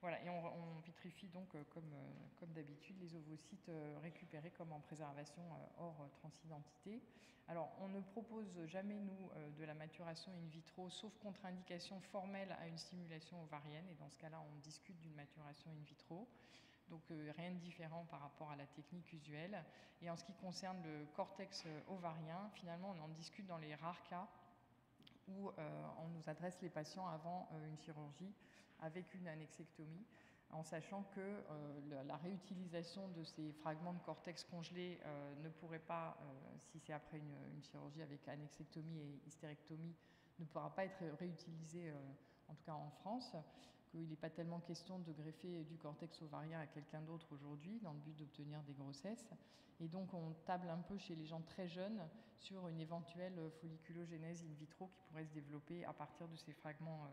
Voilà, et on vitrifie donc, comme d'habitude, les ovocytes récupérés comme en préservation hors transidentité. Alors, on ne propose jamais, nous, de la maturation in vitro, sauf contre-indication formelle à une stimulation ovarienne, et dans ce cas-là, on discute d'une maturation in vitro. Donc rien de différent par rapport à la technique usuelle. Et en ce qui concerne le cortex ovarien, finalement, on en discute dans les rares cas où on nous adresse les patients avant une chirurgie avec une annexectomie, en sachant que la réutilisation de ces fragments de cortex congelés ne pourrait pas, si c'est après une chirurgie avec annexectomie et hystérectomie, ne pourra pas être réutilisée, en tout cas en France, qu'il n'est pas tellement question de greffer du cortex ovarien à quelqu'un d'autre aujourd'hui dans le but d'obtenir des grossesses. Et donc on table un peu chez les gens très jeunes sur une éventuelle folliculogénèse in vitro qui pourrait se développer à partir de ces fragments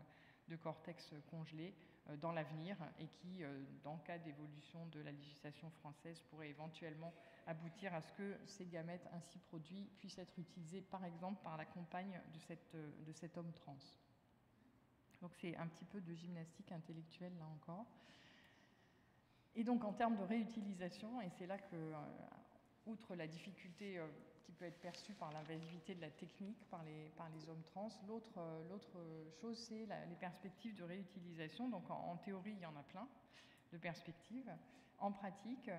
de cortex congelés dans l'avenir et qui, dans le cas d'évolution de la législation française, pourrait éventuellement aboutir à ce que ces gamètes ainsi produits puissent être utilisés par exemple par la compagne de cet homme trans. Donc c'est un petit peu de gymnastique intellectuelle là encore. Et donc en termes de réutilisation, et c'est là que, outre la difficulté qui peut être perçue par l'invasivité de la technique par les hommes trans, l'autre chose, c'est les perspectives de réutilisation. Donc en théorie, il y en a plein de perspectives. En pratique,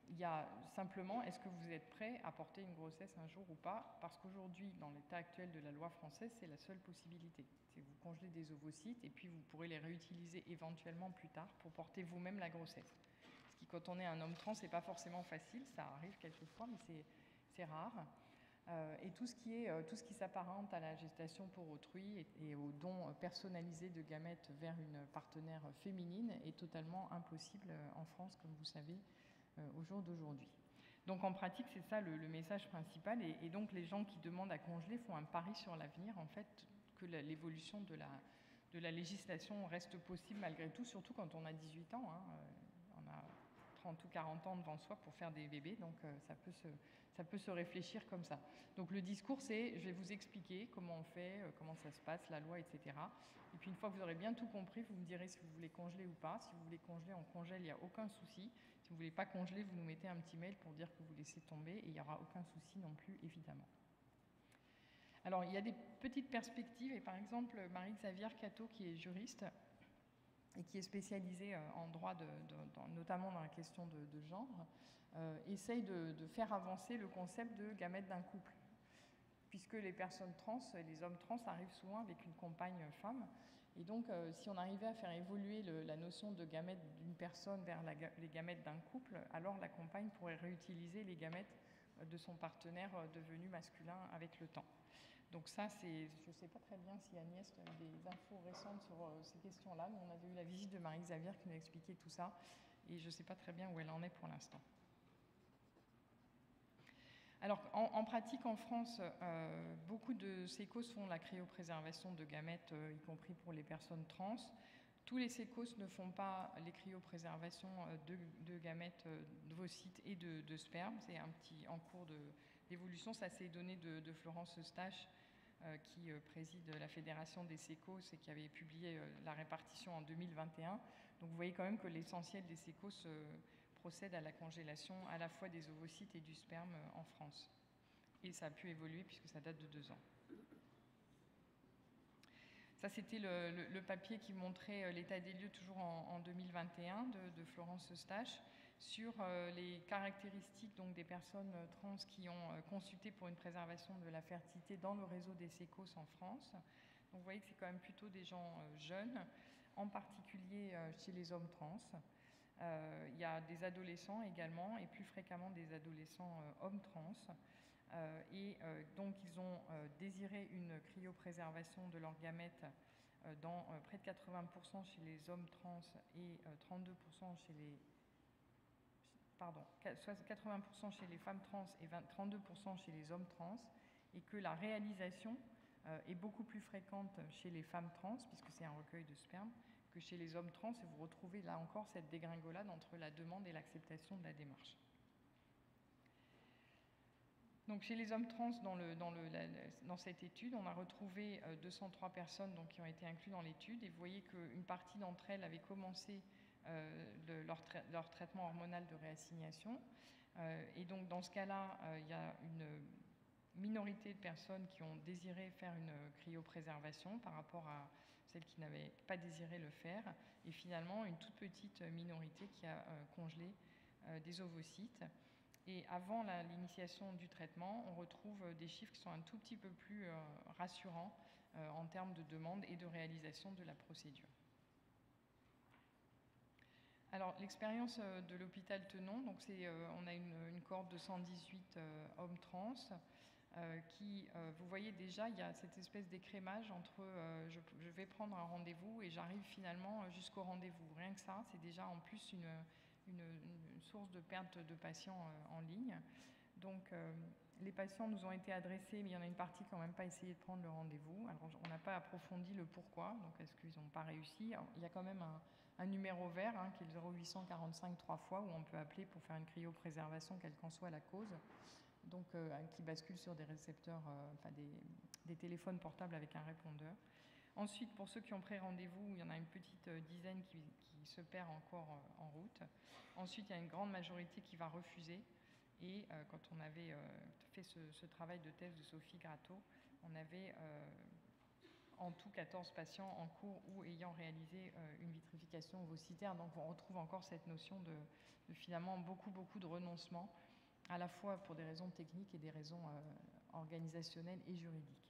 il y a simplement, est-ce que vous êtes prêt à porter une grossesse un jour ou pas? Parce qu'aujourd'hui, dans l'état actuel de la loi française, c'est la seule possibilité. C'est que vous congelez des ovocytes et puis vous pourrez les réutiliser éventuellement plus tard pour porter vous-même la grossesse. Ce qui, quand on est un homme trans, c'est pas forcément facile, ça arrive quelquefois, mais c'est rare. Et tout ce qui s'apparente à la gestation pour autrui et au don personnalisé de gamètes vers une partenaire féminine est totalement impossible en France, comme vous savez, au jour d'aujourd'hui. Donc en pratique, c'est ça le message principal. Et donc les gens qui demandent à congeler font un pari sur l'avenir, en fait, que l'évolution de la législation reste possible malgré tout, surtout quand on a 18 ans. On a 30 ou 40 ans devant soi pour faire des bébés, donc ça peut se réfléchir comme ça. Donc le discours, c'est je vais vous expliquer comment on fait, comment ça se passe, la loi, etc. Et puis une fois que vous aurez bien tout compris, vous me direz si vous voulez congeler ou pas. Si vous voulez congeler, on congèle, il n'y a aucun souci. Si vous ne voulez pas congeler, vous nous mettez un petit mail pour dire que vous laissez tomber et il n'y aura aucun souci non plus, évidemment. Alors il y a des petites perspectives et par exemple Marie-Xavière Cateau, qui est juriste et qui est spécialisée en droit, notamment dans la question de genre, essaye de faire avancer le concept de gamètes d'un couple. puisque les personnes trans, les hommes trans arrivent souvent avec une compagne femme. Et donc, si on arrivait à faire évoluer la notion de gamètes d'une personne vers les gamètes d'un couple, alors la compagne pourrait réutiliser les gamètes de son partenaire devenu masculin avec le temps. Donc ça, je ne sais pas très bien si Agnès a des infos récentes sur ces questions-là. Nous, on avait eu la visite de Marie-Xavier qui nous expliquait tout ça, et je ne sais pas très bien où elle en est pour l'instant. Alors, en pratique, en France, beaucoup de sécos font la cryopréservation de gamètes, y compris pour les personnes trans. Tous les sécos ne font pas les cryopréservations de gamètes, d'ovocytes et de sperme. C'est un petit en cours d'évolution. Ça, c'est les données de Florence Eustache, qui préside la Fédération des sécos et qui avait publié la répartition en 2021. Donc, vous voyez quand même que l'essentiel des sécos procède à la congélation à la fois des ovocytes et du sperme en France. Et ça a pu évoluer puisque ça date de 2 ans. Ça, c'était le papier qui montrait l'état des lieux toujours en 2021 de Florence Eustache sur les caractéristiques donc, des personnes trans qui ont consulté pour une préservation de la fertilité dans le réseau des sécos en France. Donc vous voyez que c'est quand même plutôt des gens jeunes, en particulier chez les hommes trans. Il y a des adolescents également, et plus fréquemment des adolescents hommes trans. Donc, ils ont désiré une cryopréservation de leurs gamètes dans près de 80% chez les hommes trans et 32% chez les... Pardon, 80% chez les femmes trans et 32% chez les hommes trans, et que la réalisation est beaucoup plus fréquente chez les femmes trans, puisque c'est un recueil de sperme, que chez les hommes trans, et vous retrouvez là encore cette dégringolade entre la demande et l'acceptation de la démarche. Donc chez les hommes trans, dans cette étude, on a retrouvé 203 personnes donc, qui ont été incluses dans l'étude, et vous voyez qu'une partie d'entre elles avait commencé leur traitement hormonal de réassignation. Et donc dans ce cas-là, il y a une minorité de personnes qui ont désiré faire une cryopréservation par rapport à celles qui n'avaient pas désiré le faire, et finalement une toute petite minorité qui a congelé des ovocytes. Et avant l'initiation du traitement, on retrouve des chiffres qui sont un tout petit peu plus rassurants en termes de demande et de réalisation de la procédure. Alors, l'expérience de l'hôpital Tenon, donc on a une cohorte de 118 hommes trans qui, vous voyez déjà, il y a cette espèce d'écrémage entre je vais prendre un rendez-vous et j'arrive finalement jusqu'au rendez-vous. Rien que ça, c'est déjà en plus une source de perte de patients en ligne. Donc, les patients nous ont été adressés, mais il y en a une partie qui n'a même pas essayé de prendre le rendez-vous. Alors, on n'a pas approfondi le pourquoi, donc est-ce qu'ils n'ont pas réussi? Alors, il y a quand même un numéro vert, qui est le 0845 3 fois, où on peut appeler pour faire une cryopréservation, quelle qu'en soit la cause, donc qui bascule sur des récepteurs, des téléphones portables avec un répondeur. Ensuite, pour ceux qui ont pris rendez-vous, il y en a une petite dizaine qui se perd encore en route. Ensuite, il y a une grande majorité qui va refuser. Et quand on avait fait ce travail de thèse de Sophie Gratteau, on avait en tout 14 patients en cours ou ayant réalisé une vitrification ovocytaire. Donc on retrouve encore cette notion de finalement beaucoup de renoncement, à la fois pour des raisons techniques et des raisons organisationnelles et juridiques.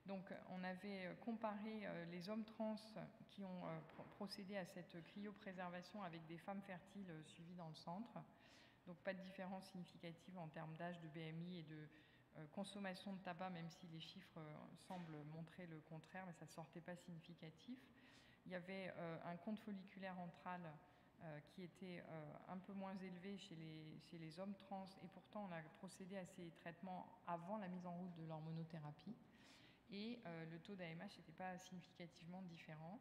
Donc on avait comparé les hommes trans qui ont procédé à cette cryopréservation avec des femmes fertiles suivies dans le centre. Donc pas de différence significative en termes d'âge, de BMI et de consommation de tabac, même si les chiffres semblent montrer le contraire, mais ça ne sortait pas significatif. Il y avait un compte folliculaire antral qui était un peu moins élevé chez les hommes trans, et pourtant on a procédé à ces traitements avant la mise en route de l'hormonothérapie. Et le taux d'AMH n'était pas significativement différent.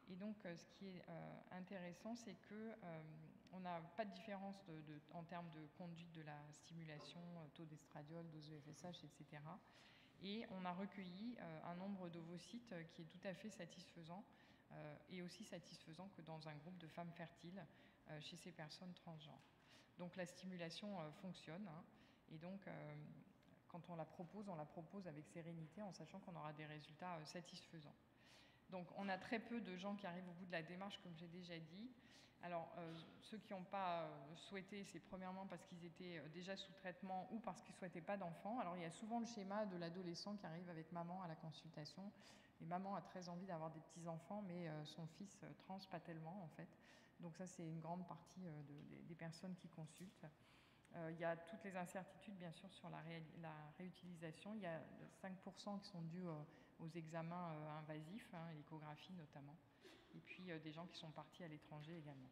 Et donc, ce qui est intéressant, c'est qu'on n'a pas de différence en termes de conduite de la stimulation, taux d'estradiol, dose de FSH, etc. Et on a recueilli un nombre d'ovocytes qui est tout à fait satisfaisant, et aussi satisfaisant que dans un groupe de femmes fertiles chez ces personnes transgenres. Donc, la stimulation fonctionne, et donc quand on la propose avec sérénité en sachant qu'on aura des résultats satisfaisants. Donc on a très peu de gens qui arrivent au bout de la démarche, comme j'ai déjà dit. Alors ceux qui n'ont pas souhaité, c'est premièrement parce qu'ils étaient déjà sous traitement ou parce qu'ils ne souhaitaient pas d'enfants. Alors il y a souvent le schéma de l'adolescent qui arrive avec maman à la consultation. Et maman a très envie d'avoir des petits-enfants, mais son fils trans pas tellement en fait. Donc ça c'est une grande partie des personnes qui consultent. Il y a toutes les incertitudes bien sûr sur la réutilisation. Il y a 5% qui sont dus aux examens invasifs, l'échographie notamment. Et puis des gens qui sont partis à l'étranger également.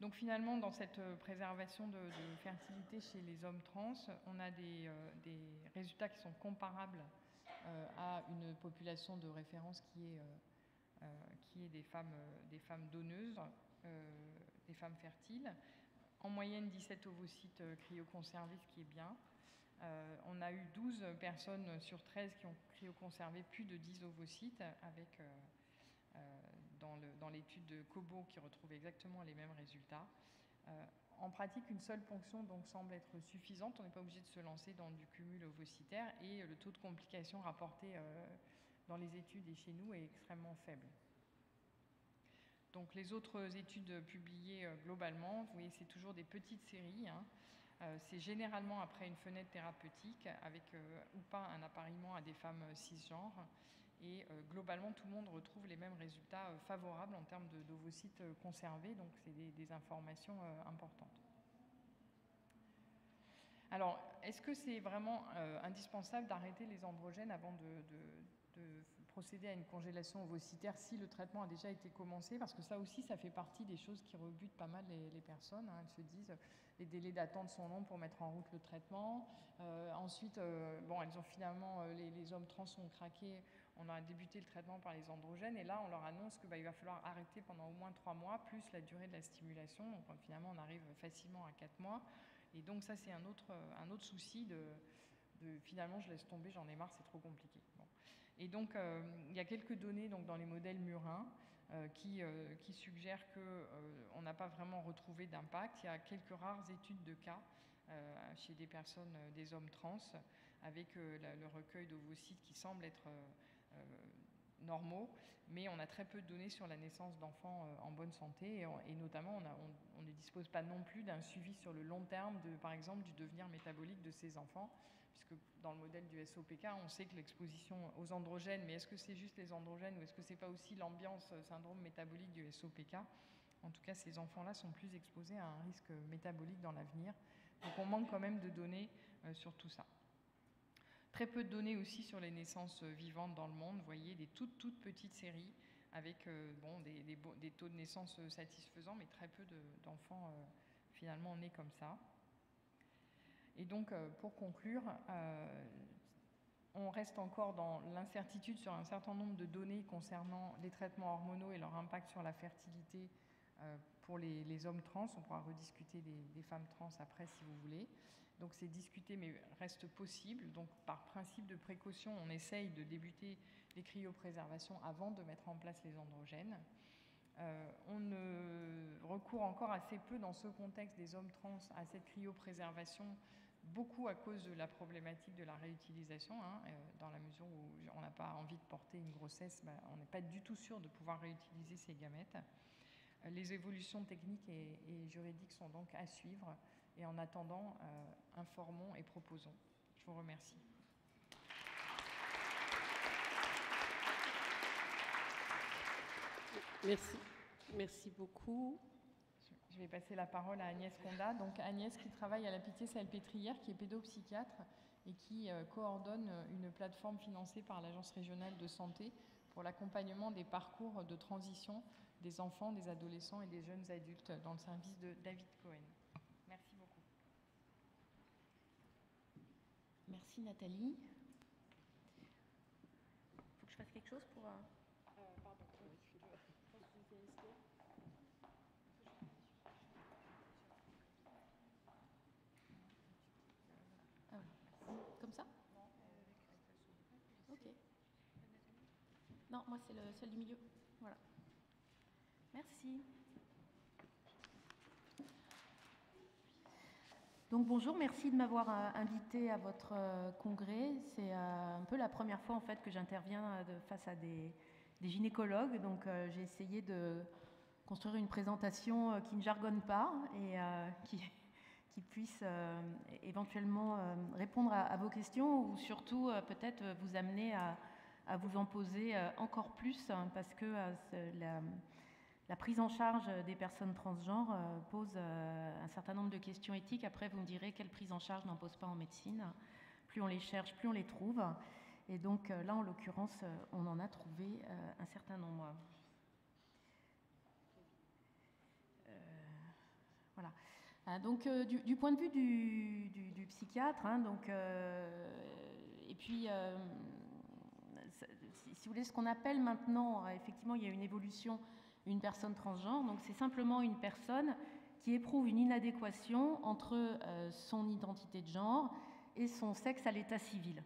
Donc finalement, dans cette préservation de fertilité chez les hommes trans, on a des résultats qui sont comparables à une population de référence qui est des femmes donneuses, des femmes fertiles. En moyenne, 17 ovocytes cryoconservés, ce qui est bien. On a eu 12 personnes sur 13 qui ont cryoconservé plus de 10 ovocytes avec, dans l'étude de Cobo qui retrouve exactement les mêmes résultats. En pratique, une seule ponction donc, semble être suffisante. On n'est pas obligé de se lancer dans du cumul ovocytaire et le taux de complications rapporté dans les études et chez nous est extrêmement faible. Donc les autres études publiées globalement, vous voyez, c'est toujours des petites séries. C'est généralement après une fenêtre thérapeutique avec ou pas un appariement à des femmes cisgenres. Et globalement, tout le monde retrouve les mêmes résultats favorables en termes d'ovocytes conservés. Donc c'est des informations importantes. Alors, est-ce que c'est vraiment indispensable d'arrêter les androgènes avant de procéder à une congélation ovocytaire si le traitement a déjà été commencé? Parce que ça aussi, ça fait partie des choses qui rebutent pas mal les personnes. Elles se disent les délais d'attente sont longs pour mettre en route le traitement. Ensuite, elles ont finalement, les hommes trans ont craqué. On a débuté le traitement par les androgènes et là, on leur annonce qu'il va falloir arrêter pendant au moins 3 mois, plus la durée de la stimulation. Donc finalement, on arrive facilement à 4 mois. Et donc ça, c'est un autre souci de finalement, je laisse tomber, j'en ai marre, c'est trop compliqué. Bon. Et donc, il y a quelques données donc, dans les modèles murins qui suggèrent qu'on n'a pas vraiment retrouvé d'impact. Il y a quelques rares études de cas chez des personnes, des hommes trans, avec le recueil d'ovocytes qui semble être normaux, mais on a très peu de données sur la naissance d'enfants en bonne santé et notamment on ne dispose pas non plus d'un suivi sur le long terme par exemple du devenir métabolique de ces enfants, puisque dans le modèle du SOPK on sait que l'exposition aux androgènes, mais est-ce que c'est juste les androgènes ou est-ce que c'est pas aussi l'ambiance syndrome métabolique du SOPK? En tout cas, ces enfants-là sont plus exposés à un risque métabolique dans l'avenir, donc on manque quand même de données sur tout ça. Très peu de données aussi sur les naissances vivantes dans le monde. Vous voyez, des toutes petites séries avec des taux de naissance satisfaisants, mais très peu d'enfants finalement nés comme ça. Et donc, pour conclure, on reste encore dans l'incertitude sur un certain nombre de données concernant les traitements hormonaux et leur impact sur la fertilité pour les hommes trans. On pourra rediscuter des femmes trans après si vous voulez. Donc c'est discuté mais reste possible. Donc par principe de précaution, on essaye de débuter les cryopréservations avant de mettre en place les androgènes. On recourt encore assez peu dans ce contexte des hommes trans à cette cryopréservation, beaucoup à cause de la problématique de la réutilisation, dans la mesure où on n'a pas envie de porter une grossesse, on n'est pas du tout sûr de pouvoir réutiliser ces gamètes. Les évolutions techniques et juridiques sont donc à suivre. Et en attendant, informons et proposons. Je vous remercie. Merci beaucoup. Je vais passer la parole à Agnès Condat. Donc Agnès qui travaille à la Pitié-Salpêtrière, qui est pédopsychiatre et qui coordonne une plateforme financée par l'Agence régionale de santé pour l'accompagnement des parcours de transition des enfants, des adolescents et des jeunes adultes dans le service de David Cohen. Merci beaucoup. Merci Nathalie. Faut que je fasse quelque chose pour... Pardon, comme ça? Ok. Non, moi c'est celle du milieu. Voilà. Merci. Donc bonjour, merci de m'avoir invité à votre congrès. C'est un peu la première fois en fait que j'interviens face à des gynécologues. Donc j'ai essayé de construire une présentation qui ne jargonne pas et qui puisse éventuellement répondre à vos questions ou surtout peut-être vous amener à vous en poser encore plus parce que la prise en charge des personnes transgenres pose un certain nombre de questions éthiques. Après, vous me direz quelle prise en charge n'en pose pas en médecine. Plus on les cherche, plus on les trouve. Et donc là, en l'occurrence, on en a trouvé un certain nombre. Voilà. Donc, du point de vue du psychiatre, hein, donc, et puis, si vous voulez, ce qu'on appelle maintenant, effectivement, il y a une évolution, une personne transgenre, donc c'est simplement une personne qui éprouve une inadéquation entre son identité de genre et son sexe à l'état civil.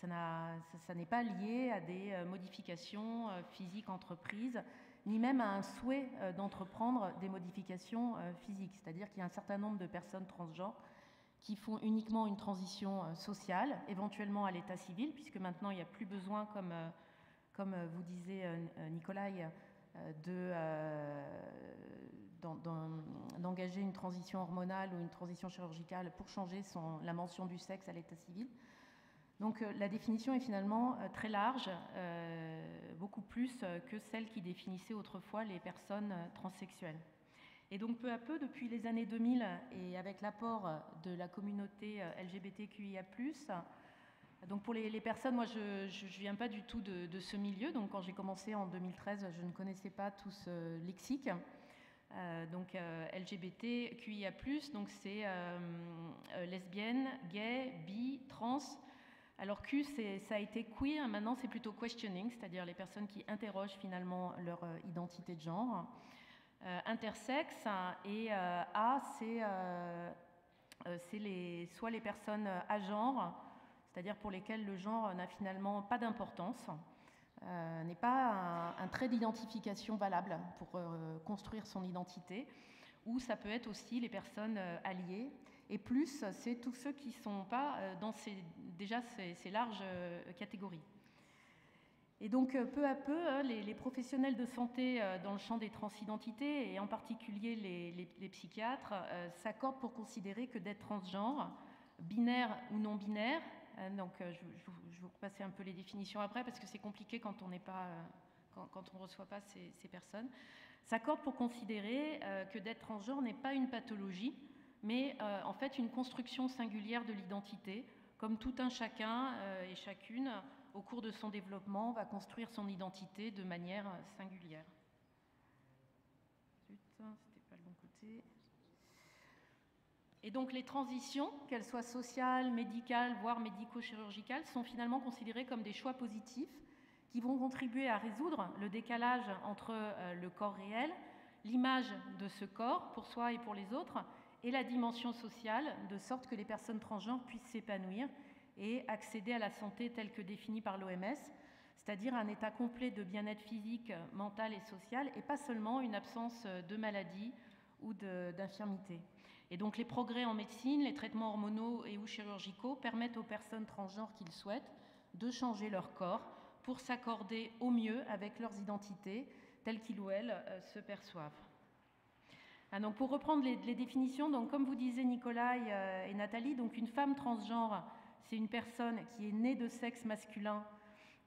Ça n'est pas lié à des modifications physiques entreprises, ni même à un souhait d'entreprendre des modifications physiques. C'est-à-dire qu'il y a un certain nombre de personnes transgenres qui font uniquement une transition sociale, éventuellement à l'état civil, puisque maintenant il n'y a plus besoin, comme vous disiez Nicolai, d'engager une transition hormonale ou une transition chirurgicale pour changer la mention du sexe à l'état civil. Donc la définition est finalement très large, beaucoup plus que celle qui définissait autrefois les personnes transsexuelles. Et donc peu à peu, depuis les années 2000, et avec l'apport de la communauté LGBTQIA+, donc pour les personnes, moi je ne viens pas du tout de ce milieu, donc quand j'ai commencé en 2013, je ne connaissais pas tout ce lexique. Donc LGBTQIA+, donc c'est lesbienne, gay, bi, trans. Alors Q, ça a été queer, maintenant c'est plutôt questioning, c'est-à-dire les personnes qui interrogent finalement leur identité de genre. Intersexe, et A, c'est soit les personnes agenres, c'est-à-dire pour lesquelles le genre n'a finalement pas d'importance, n'est pas un trait d'identification valable pour construire son identité, ou ça peut être aussi les personnes alliées. Et plus, c'est tous ceux qui ne sont pas dans ces larges catégories. Et donc, peu à peu, les professionnels de santé dans le champ des transidentités, et en particulier les psychiatres, s'accordent pour considérer que d'être transgenre, binaire ou non binaire, donc je vais vous repasser un peu les définitions après, parce que c'est compliqué quand on n'est pas, quand on ne reçoit pas ces personnes, s'accordent pour considérer que d'être transgenre n'est pas une pathologie, mais en fait une construction singulière de l'identité, comme tout un chacun et chacune, au cours de son développement, va construire son identité de manière singulière. Zut, c'était pas le bon côté. Et donc les transitions, qu'elles soient sociales, médicales, voire médico-chirurgicales, sont finalement considérées comme des choix positifs qui vont contribuer à résoudre le décalage entre le corps réel, l'image de ce corps pour soi et pour les autres, et la dimension sociale, de sorte que les personnes transgenres puissent s'épanouir et accéder à la santé telle que définie par l'OMS, c'est-à-dire un état complet de bien-être physique, mental et social, et pas seulement une absence de maladie ou d'infirmité. Et donc les progrès en médecine, les traitements hormonaux et ou chirurgicaux permettent aux personnes transgenres qui le souhaitent de changer leur corps pour s'accorder au mieux avec leurs identités telles qu'ils ou elles se perçoivent. Donc pour reprendre les définitions, donc comme vous disiez Nicolai et Nathalie, donc une femme transgenre, c'est une personne qui est née de sexe masculin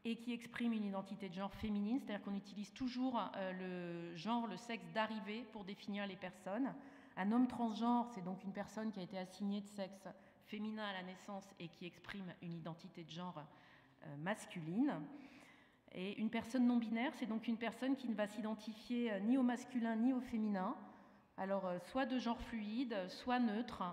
et qui exprime une identité de genre féminine, c'est-à-dire qu'on utilise toujours le genre, le sexe d'arrivée pour définir les personnes. Un homme transgenre, c'est donc une personne qui a été assignée de sexe féminin à la naissance et qui exprime une identité de genre masculine. Et une personne non binaire, c'est donc une personne qui ne va s'identifier ni au masculin ni au féminin, alors soit de genre fluide, soit neutre,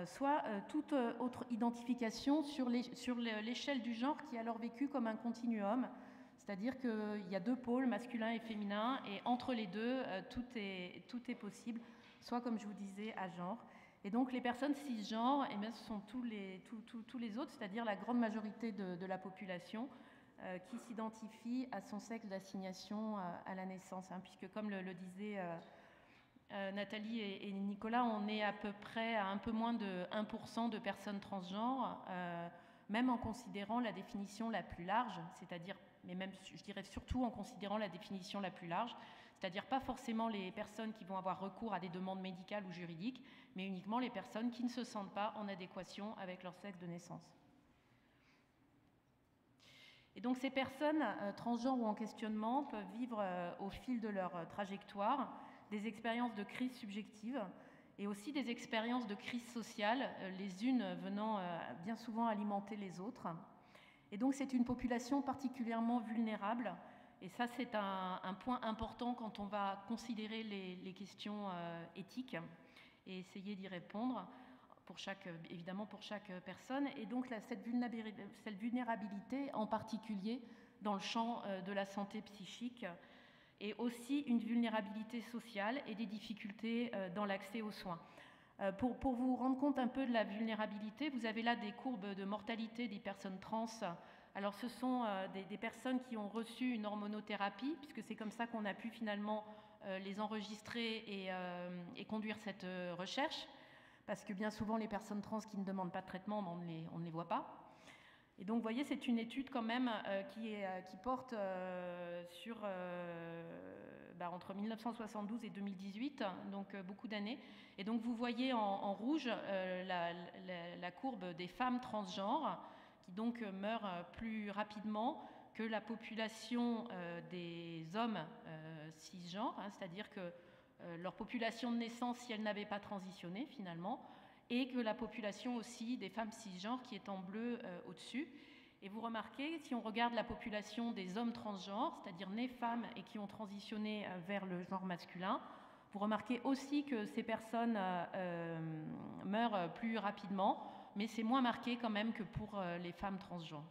soit toute autre identification sur l'échelle du genre qui est alors vécue comme un continuum, c'est-à-dire qu'il y a deux pôles, masculin et féminin, et entre les deux, tout est possible, soit comme je vous disais, à genre. Et donc les personnes cisgenres, eh bien, ce sont tous les autres, c'est-à-dire la grande majorité de la population qui s'identifie à son sexe d'assignation à la naissance, hein, puisque comme le disait Nathalie et Nicolas, on est à peu près à un peu moins de 1% de personnes transgenres, même en considérant la définition la plus large, c'est-à-dire, mais même, je dirais surtout en considérant la définition la plus large, c'est-à-dire pas forcément les personnes qui vont avoir recours à des demandes médicales ou juridiques, mais uniquement les personnes qui ne se sentent pas en adéquation avec leur sexe de naissance. Et donc ces personnes transgenres ou en questionnement peuvent vivre au fil de leur trajectoire des expériences de crise subjective et aussi des expériences de crise sociale, les unes venant bien souvent alimenter les autres. Et donc c'est une population particulièrement vulnérable, et ça c'est un point important quand on va considérer les questions éthiques et essayer d'y répondre, évidemment pour chaque personne. Et donc cette vulnérabilité en particulier dans le champ de la santé psychique, et aussi une vulnérabilité sociale et des difficultés dans l'accès aux soins. Pour vous rendre compte un peu de la vulnérabilité, vous avez là des courbes de mortalité des personnes trans. Alors ce sont des personnes qui ont reçu une hormonothérapie, puisque c'est comme ça qu'on a pu finalement les enregistrer et conduire cette recherche, parce que bien souvent les personnes trans qui ne demandent pas de traitement, on ne les voit pas. Et donc, vous voyez, c'est une étude quand même qui porte sur entre 1972 et 2018, donc beaucoup d'années. Et donc, vous voyez en rouge la courbe des femmes transgenres qui donc meurent plus rapidement que la population des hommes cisgenres, c'est-à-dire que leur population de naissance, si elle n'avait pas transitionné finalement, et que la population aussi des femmes cisgenres qui est en bleu au-dessus. Et vous remarquez, si on regarde la population des hommes transgenres, c'est-à-dire nés femmes et qui ont transitionné vers le genre masculin, vous remarquez aussi que ces personnes meurent plus rapidement, mais c'est moins marqué quand même que pour les femmes transgenres.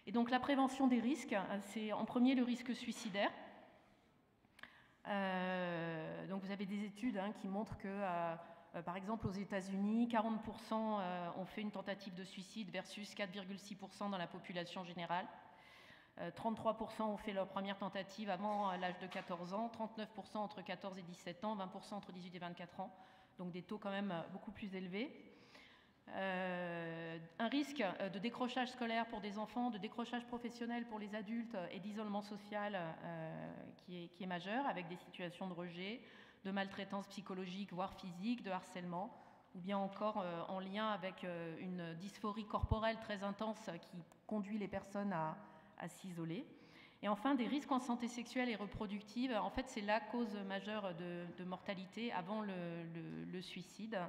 Et donc la prévention des risques, c'est en premier le risque suicidaire. Donc vous avez des études qui montrent que, par exemple aux États-Unis, 40% ont fait une tentative de suicide versus 4,6% dans la population générale. 33% ont fait leur première tentative avant l'âge de 14 ans, 39% entre 14 et 17 ans, 20% entre 18 et 24 ans. Donc des taux quand même beaucoup plus élevés. Un risque de décrochage scolaire pour des enfants, de décrochage professionnel pour les adultes et d'isolement social qui est majeur, avec des situations de rejet, de maltraitance psychologique, voire physique, de harcèlement, ou bien encore en lien avec une dysphorie corporelle très intense qui conduit les personnes à s'isoler. Et enfin, des risques en santé sexuelle et reproductive. En fait, c'est la cause majeure de mortalité avant le suicide.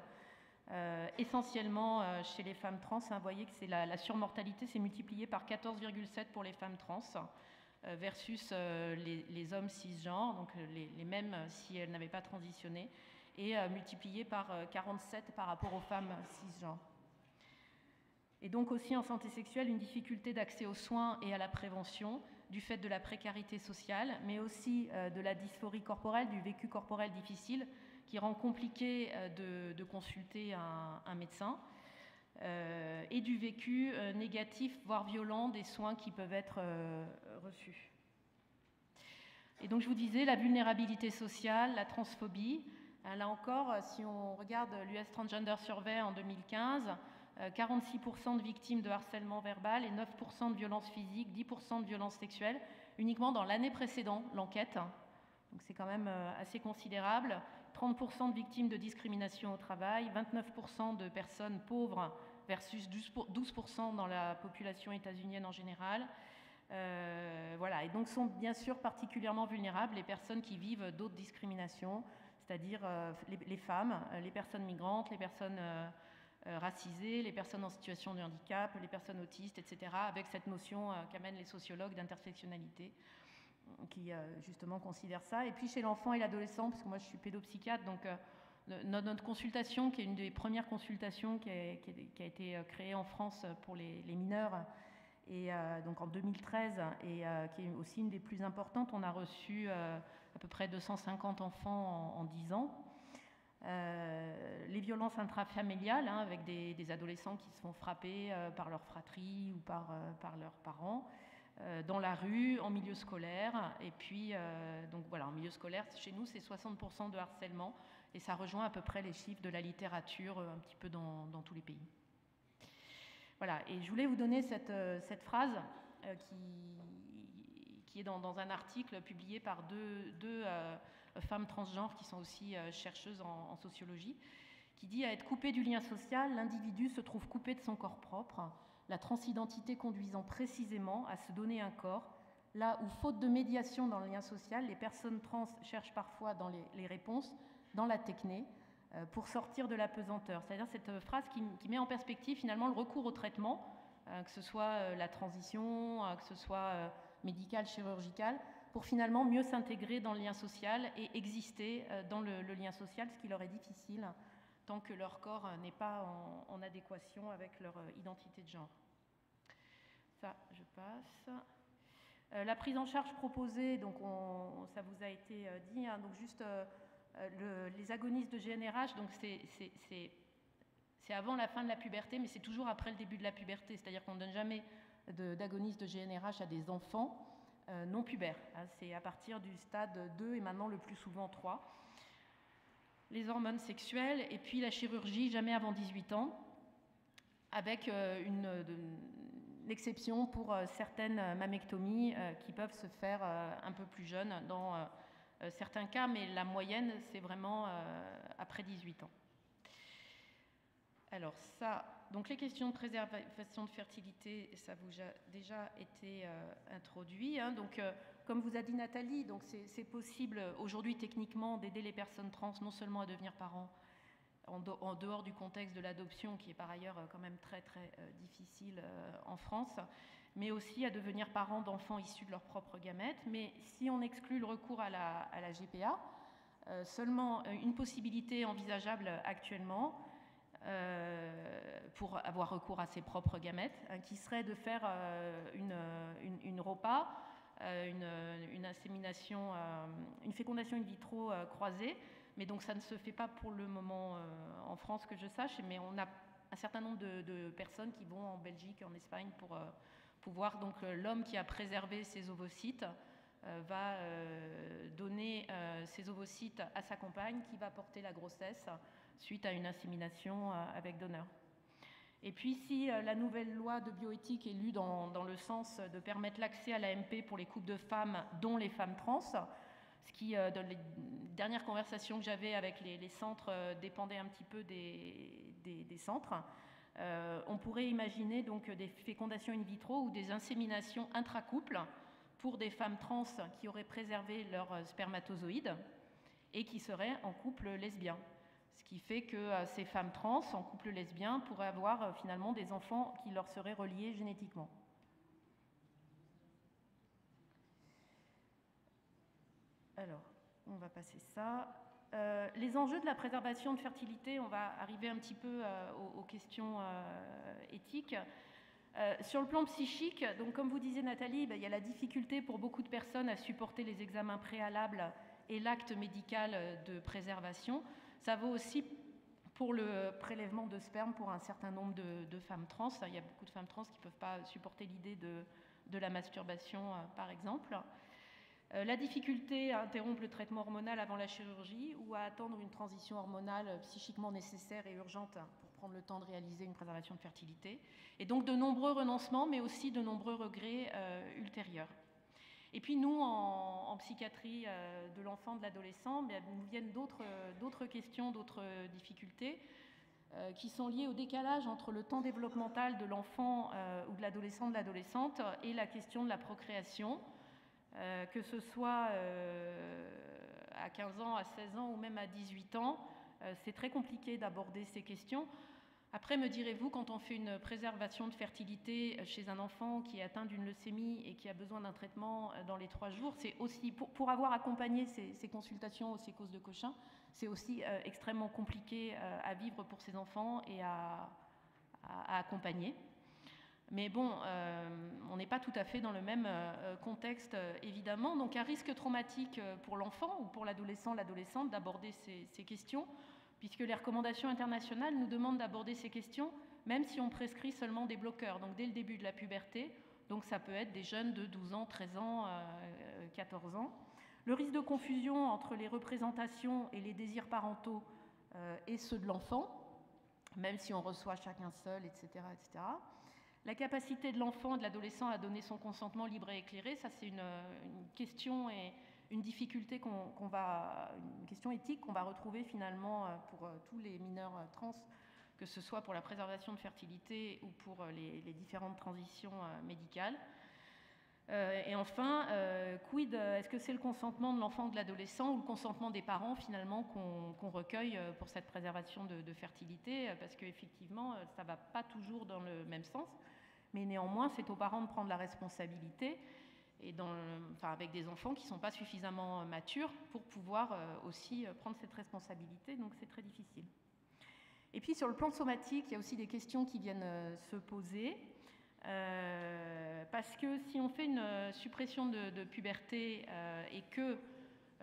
Essentiellement chez les femmes trans, vous voyez que la surmortalité s'est multipliée par 14,7 pour les femmes trans versus les hommes cisgenres, donc les mêmes si elles n'avaient pas transitionné, et multipliée par 47 par rapport aux femmes cisgenres. Et donc aussi en santé sexuelle, une difficulté d'accès aux soins et à la prévention du fait de la précarité sociale, mais aussi de la dysphorie corporelle, du vécu corporel difficile, qui rend compliqué de consulter un médecin, et du vécu négatif, voire violent, des soins qui peuvent être reçus. Et donc je vous disais, la vulnérabilité sociale, la transphobie. Là encore, si on regarde l'US Transgender Survey en 2015, 46% de victimes de harcèlement verbal et 9% de violences physiques, 10% de violences sexuelles, uniquement dans l'année précédente, l'enquête. Donc c'est quand même assez considérable. 30% de victimes de discrimination au travail, 29% de personnes pauvres versus 12% dans la population états-unienne en général. Voilà, et donc sont bien sûr particulièrement vulnérables les personnes qui vivent d'autres discriminations, c'est-à-dire les femmes, les personnes migrantes, les personnes racisées, les personnes en situation de handicap, les personnes autistes, etc., avec cette notion qu'amènent les sociologues d'intersectionnalité, qui justement considèrent ça. Et puis chez l'enfant et l'adolescent, parce que moi je suis pédopsychiatre, donc notre consultation, qui est une des premières consultations qui a été créée en France pour les mineurs, et donc en 2013, et qui est aussi une des plus importantes, on a reçu à peu près 250 enfants en 10 ans. Les violences intrafamiliales, avec des adolescents qui se font frapper par leur fratrie ou par leurs parents. dans la rue, en milieu scolaire. Et puis, donc voilà, en milieu scolaire, chez nous, c'est 60% de harcèlement. Et ça rejoint à peu près les chiffres de la littérature un petit peu dans tous les pays. Voilà, et je voulais vous donner cette phrase qui est dans un article publié par deux femmes transgenres qui sont aussi chercheuses en sociologie, qui dit « À être coupé du lien social, l'individu se trouve coupé de son corps propre, la transidentité conduisant précisément à se donner un corps, là où, faute de médiation dans le lien social, les personnes trans cherchent parfois dans les réponses, dans la techné, pour sortir de la pesanteur. » C'est-à-dire cette phrase qui met en perspective finalement le recours au traitement, que ce soit la transition, que ce soit médical, chirurgical, pour finalement mieux s'intégrer dans le lien social et exister dans le lien social, ce qui leur est difficile tant que leur corps n'est pas en adéquation avec leur identité de genre. Ça, je passe. La prise en charge proposée, donc ça vous a été dit, hein, donc juste les agonistes de GnRH, donc c'est avant la fin de la puberté, mais c'est toujours après le début de la puberté, c'est-à-dire qu'on ne donne jamais d'agonistes de GnRH à des enfants non pubères. Hein, c'est à partir du stade 2 et maintenant le plus souvent 3. Les hormones sexuelles et puis la chirurgie jamais avant 18 ans, avec une exception pour certaines mammectomies qui peuvent se faire un peu plus jeunes dans certains cas, mais la moyenne, c'est vraiment après 18 ans. Alors ça, donc les questions de préservation de fertilité, ça vous a déjà été introduit. Hein, donc, comme vous a dit Nathalie, donc c'est possible aujourd'hui techniquement d'aider les personnes trans non seulement à devenir parents en dehors du contexte de l'adoption, qui est par ailleurs quand même très très difficile en France, mais aussi à devenir parents d'enfants issus de leurs propres gamètes. Mais si on exclut le recours à la GPA, seulement une possibilité envisageable actuellement pour avoir recours à ses propres gamètes, hein, qui serait de faire une ROPA, une insémination, une fécondation in vitro croisée, mais donc ça ne se fait pas pour le moment en France que je sache, mais on a un certain nombre de personnes qui vont en Belgique et en Espagne pour pouvoir, donc l'homme qui a préservé ses ovocytes va donner ses ovocytes à sa compagne qui va porter la grossesse suite à une insémination avec donneur. Et puis si la nouvelle loi de bioéthique est lue dans le sens de permettre l'accès à l'AMP pour les couples de femmes, dont les femmes trans, ce qui, dans les dernières conversations que j'avais avec les centres, dépendait un petit peu des centres, on pourrait imaginer donc des fécondations in vitro ou des inséminations intracouples pour des femmes trans qui auraient préservé leurs spermatozoïdes et qui seraient en couple lesbien. Ce qui fait que ces femmes trans, en couple lesbien, pourraient avoir finalement des enfants qui leur seraient reliés génétiquement. Alors, on va passer ça. Les enjeux de la préservation de fertilité, on va arriver un petit peu aux questions éthiques. Sur le plan psychique, donc comme vous disiez Nathalie, il y a la difficulté pour beaucoup de personnes à supporter les examens préalables et l'acte médical de préservation. Ça vaut aussi pour le prélèvement de sperme pour un certain nombre de femmes trans. Il y a beaucoup de femmes trans qui ne peuvent pas supporter l'idée de la masturbation, par exemple. La difficulté à interrompre le traitement hormonal avant la chirurgie ou à attendre une transition hormonale psychiquement nécessaire et urgente pour prendre le temps de réaliser une préservation de fertilité. Et donc de nombreux renoncements, mais aussi de nombreux regrets ultérieurs. Et puis nous, en psychiatrie de l'enfant, de l'adolescent, nous viennent d'autres questions, d'autres difficultés qui sont liées au décalage entre le temps développemental de l'enfant ou de l'adolescent, de l'adolescente, et la question de la procréation, que ce soit à 15 ans, à 16 ans ou même à 18 ans. C'est très compliqué d'aborder ces questions. Après, me direz-vous, quand on fait une préservation de fertilité chez un enfant qui est atteint d'une leucémie et qui a besoin d'un traitement dans les 3 jours, c'est aussi, pour avoir accompagné ces consultations aux sécoses de Cochin, c'est aussi extrêmement compliqué à vivre pour ces enfants et à accompagner. Mais bon, on n'est pas tout à fait dans le même contexte, évidemment. Donc un risque traumatique pour l'enfant ou pour l'adolescent, l'adolescente d'aborder ces questions, puisque les recommandations internationales nous demandent d'aborder ces questions, même si on prescrit seulement des bloqueurs, donc dès le début de la puberté, Donc ça peut être des jeunes de 12 ans, 13 ans, 14 ans. Le risque de confusion entre les représentations et les désirs parentaux et ceux de l'enfant, même si on reçoit chacun seul, etc., etc. La capacité de l'enfant et de l'adolescent à donner son consentement libre et éclairé, ça c'est une question et une difficulté une question éthique qu'on va retrouver finalement pour tous les mineurs trans, que ce soit pour la préservation de fertilité ou pour les différentes transitions médicales. Et enfin, quid, est-ce que c'est le consentement de l'enfant ou de l'adolescent ou le consentement des parents finalement qu'on recueille pour cette préservation de fertilité, parce qu'effectivement, ça ne va pas toujours dans le même sens, mais néanmoins, c'est aux parents de prendre la responsabilité, et avec des enfants qui ne sont pas suffisamment matures pour pouvoir aussi prendre cette responsabilité, donc c'est très difficile. Et puis sur le plan somatique, il y a aussi des questions qui viennent se poser. Parce que si on fait une suppression de puberté et que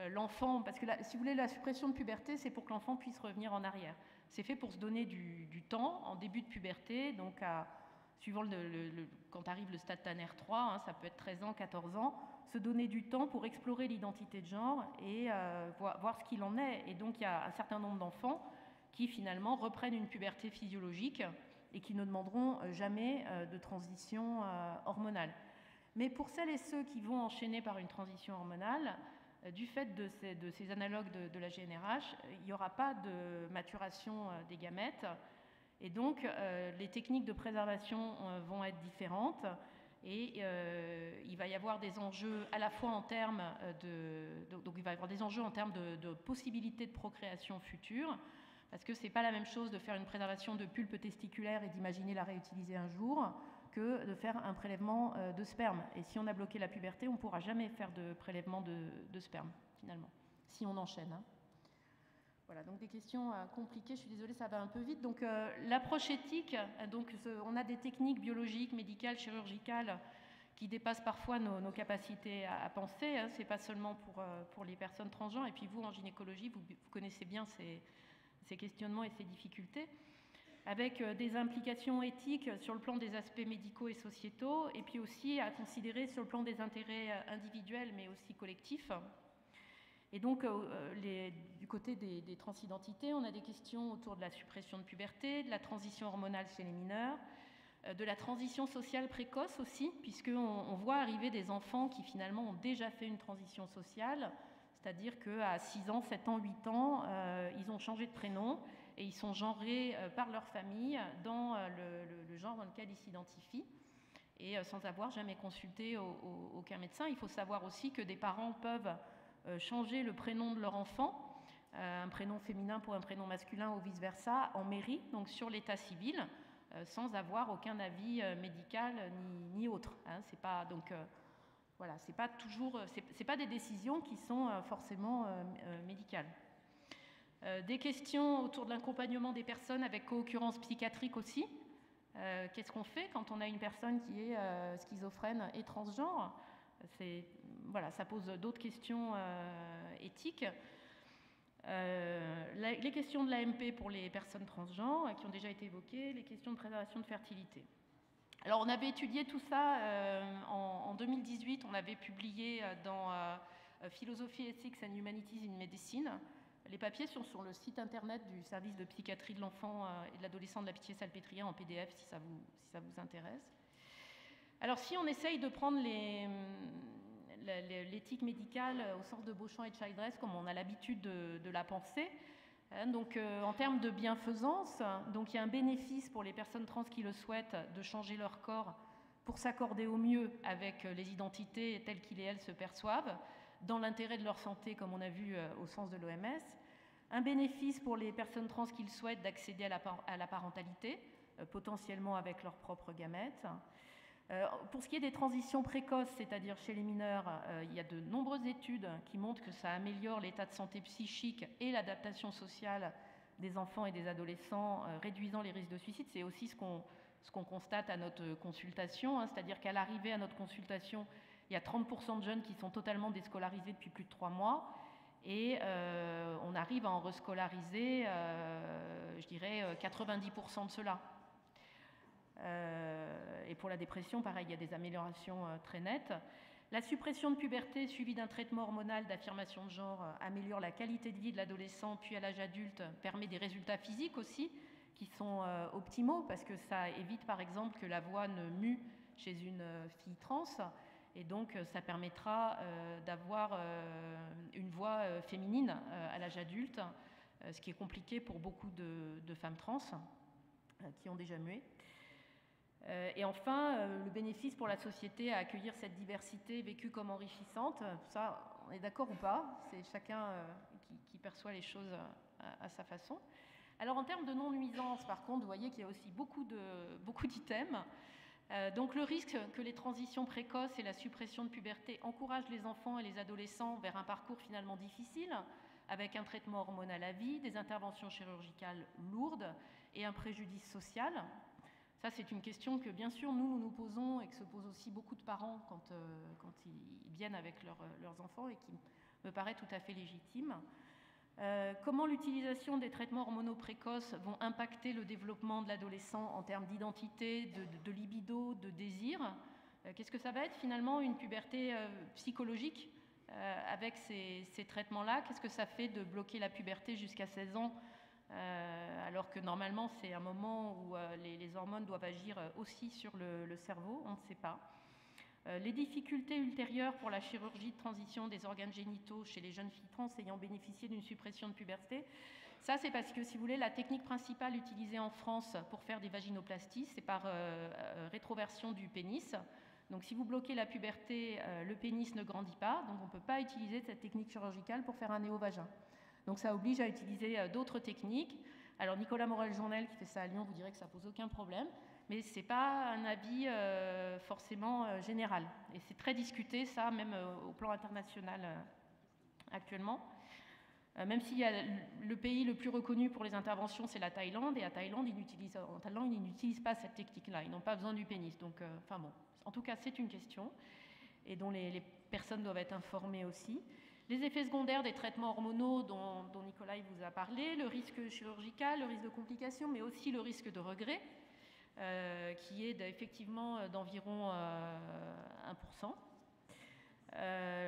l'enfant, parce que si vous voulez, la suppression de puberté, c'est pour que l'enfant puisse revenir en arrière. C'est fait pour se donner du temps en début de puberté, donc suivant quand arrive le stade Tanner 3, hein, ça peut être 13 ans, 14 ans, se donner du temps pour explorer l'identité de genre et voir ce qu'il en est. Et donc il y a un certain nombre d'enfants qui finalement reprennent une puberté physiologique et qui ne demanderont jamais de transition hormonale. Mais pour celles et ceux qui vont enchaîner par une transition hormonale, du fait de ces analogues de la GNRH, il n'y aura pas de maturation des gamètes, et donc les techniques de préservation vont être différentes, et il va y avoir des enjeux à la fois en termes donc il va y avoir des enjeux en termes de possibilités de procréation future, parce que ce n'est pas la même chose de faire une préservation de pulpe testiculaire et d'imaginer la réutiliser un jour que de faire un prélèvement de sperme. Et si on a bloqué la puberté, on ne pourra jamais faire de prélèvement de sperme, finalement, si on enchaîne. Hein. Voilà, donc des questions compliquées, je suis désolée, ça va un peu vite. Donc l'approche éthique, donc, on a des techniques biologiques, médicales, chirurgicales qui dépassent parfois nos capacités à penser. Hein. Ce n'est pas seulement pour les personnes transgenres. Et puis vous, en gynécologie, vous connaissez bien ces questionnements et ces difficultés, avec des implications éthiques sur le plan des aspects médicaux et sociétaux, et puis aussi à considérer sur le plan des intérêts individuels, mais aussi collectifs. Et donc, du côté des transidentités, on a des questions autour de la suppression de puberté, de la transition hormonale chez les mineurs, de la transition sociale précoce aussi, puisqu'on voit arriver des enfants qui finalement ont déjà fait une transition sociale, c'est-à-dire qu'à 6 ans, 7 ans, 8 ans, ils ont changé de prénom et ils sont genrés par leur famille dans le genre dans lequel ils s'identifient, et sans avoir jamais consulté aucun médecin. Il faut savoir aussi que des parents peuvent changer le prénom de leur enfant, un prénom féminin pour un prénom masculin ou vice-versa, en mairie, donc sur l'état civil, sans avoir aucun avis médical ni autre. Hein. C'est pas, donc, voilà, c'est pas toujours, c'est pas des décisions qui sont forcément médicales. Des questions autour de l'accompagnement des personnes avec co-occurrence psychiatrique aussi. Qu'est-ce qu'on fait quand on a une personne qui est schizophrène et transgenre? Voilà, ça pose d'autres questions éthiques. Les questions de l'AMP pour les personnes transgenres qui ont déjà été évoquées, les questions de préservation de fertilité. Alors on avait étudié tout ça en 2018, on avait publié dans Philosophy, Ethics and Humanities in Medicine. Les papiers sont sur le site internet du service de psychiatrie de l'enfant et de l'adolescent de la Pitié-Salpêtrière en PDF si ça vous intéresse. Alors si on essaye de prendre l'éthique médicale au sens de Beauchamp et de Childress comme on a l'habitude de la penser, donc en termes de bienfaisance, donc il y a un bénéfice pour les personnes trans qui le souhaitent de changer leur corps pour s'accorder au mieux avec les identités telles qu'ils et elles se perçoivent, dans l'intérêt de leur santé, comme on a vu au sens de l'OMS. Un bénéfice pour les personnes trans qui le souhaitent d'accéder à la parentalité, potentiellement avec leurs propres gamètes. Pour ce qui est des transitions précoces, c'est-à-dire chez les mineurs, il y a de nombreuses études qui montrent que ça améliore l'état de santé psychique et l'adaptation sociale des enfants et des adolescents, réduisant les risques de suicide. C'est aussi ce qu'on constate à notre consultation, hein, c'est-à-dire qu'à l'arrivée à notre consultation, il y a 30% de jeunes qui sont totalement déscolarisés depuis plus de 3 mois et on arrive à en rescolariser, je dirais, 90% de ceux-là. Et pour la dépression, pareil, il y a des améliorations très nettes. La suppression de puberté suivie d'un traitement hormonal d'affirmation de genre améliore la qualité de vie de l'adolescent, puis à l'âge adulte, permet des résultats physiques aussi, qui sont optimaux, parce que ça évite par exemple que la voix ne mue chez une fille trans, et donc ça permettra d'avoir une voix féminine à l'âge adulte, ce qui est compliqué pour beaucoup de femmes trans qui ont déjà mué. Et enfin, le bénéfice pour la société à accueillir cette diversité vécue comme enrichissante, ça, on est d'accord ou pas, c'est chacun qui perçoit les choses à sa façon. Alors en termes de non-nuisance, par contre, vous voyez qu'il y a aussi beaucoup d'items. Donc le risque que les transitions précoces et la suppression de puberté encouragent les enfants et les adolescents vers un parcours finalement difficile, avec un traitement hormonal à vie, des interventions chirurgicales lourdes et un préjudice social. Ça, c'est une question que, bien sûr, nous posons et que se posent aussi beaucoup de parents quand ils viennent avec leurs enfants et qui me paraît tout à fait légitime. Comment l'utilisation des traitements hormonaux précoces vont impacter le développement de l'adolescent en termes d'identité, de libido, de désir? Qu'est-ce que ça va être finalement une puberté psychologique avec ces traitements-là? Qu'est-ce que ça fait de bloquer la puberté jusqu'à 16 ans alors que normalement c'est un moment où les hormones doivent agir aussi sur le cerveau? On ne sait pas. Les difficultés ultérieures pour la chirurgie de transition des organes génitaux chez les jeunes filles trans ayant bénéficié d'une suppression de puberté, ça c'est parce que, si vous voulez, la technique principale utilisée en France pour faire des vaginoplasties, c'est par rétroversion du pénis. Donc si vous bloquez la puberté, le pénis ne grandit pas, donc on ne peut pas utiliser cette technique chirurgicale pour faire un néovagin. Donc ça oblige à utiliser d'autres techniques. Alors Nicolas Morel-Journel, qui fait ça à Lyon, vous dirait que ça pose aucun problème, mais ce n'est pas un avis forcément général. Et c'est très discuté, ça, même au plan international actuellement. Même s'il y a le pays le plus reconnu pour les interventions, c'est la Thaïlande, et en Thaïlande, ils n'utilisent pas cette technique-là, ils n'ont pas besoin du pénis. Donc, enfin bon, en tout cas, c'est une question, et dont les personnes doivent être informées aussi. Les effets secondaires des traitements hormonaux dont Nicolas vous a parlé, le risque chirurgical, le risque de complications, mais aussi le risque de regret, qui est effectivement d'environ 1%.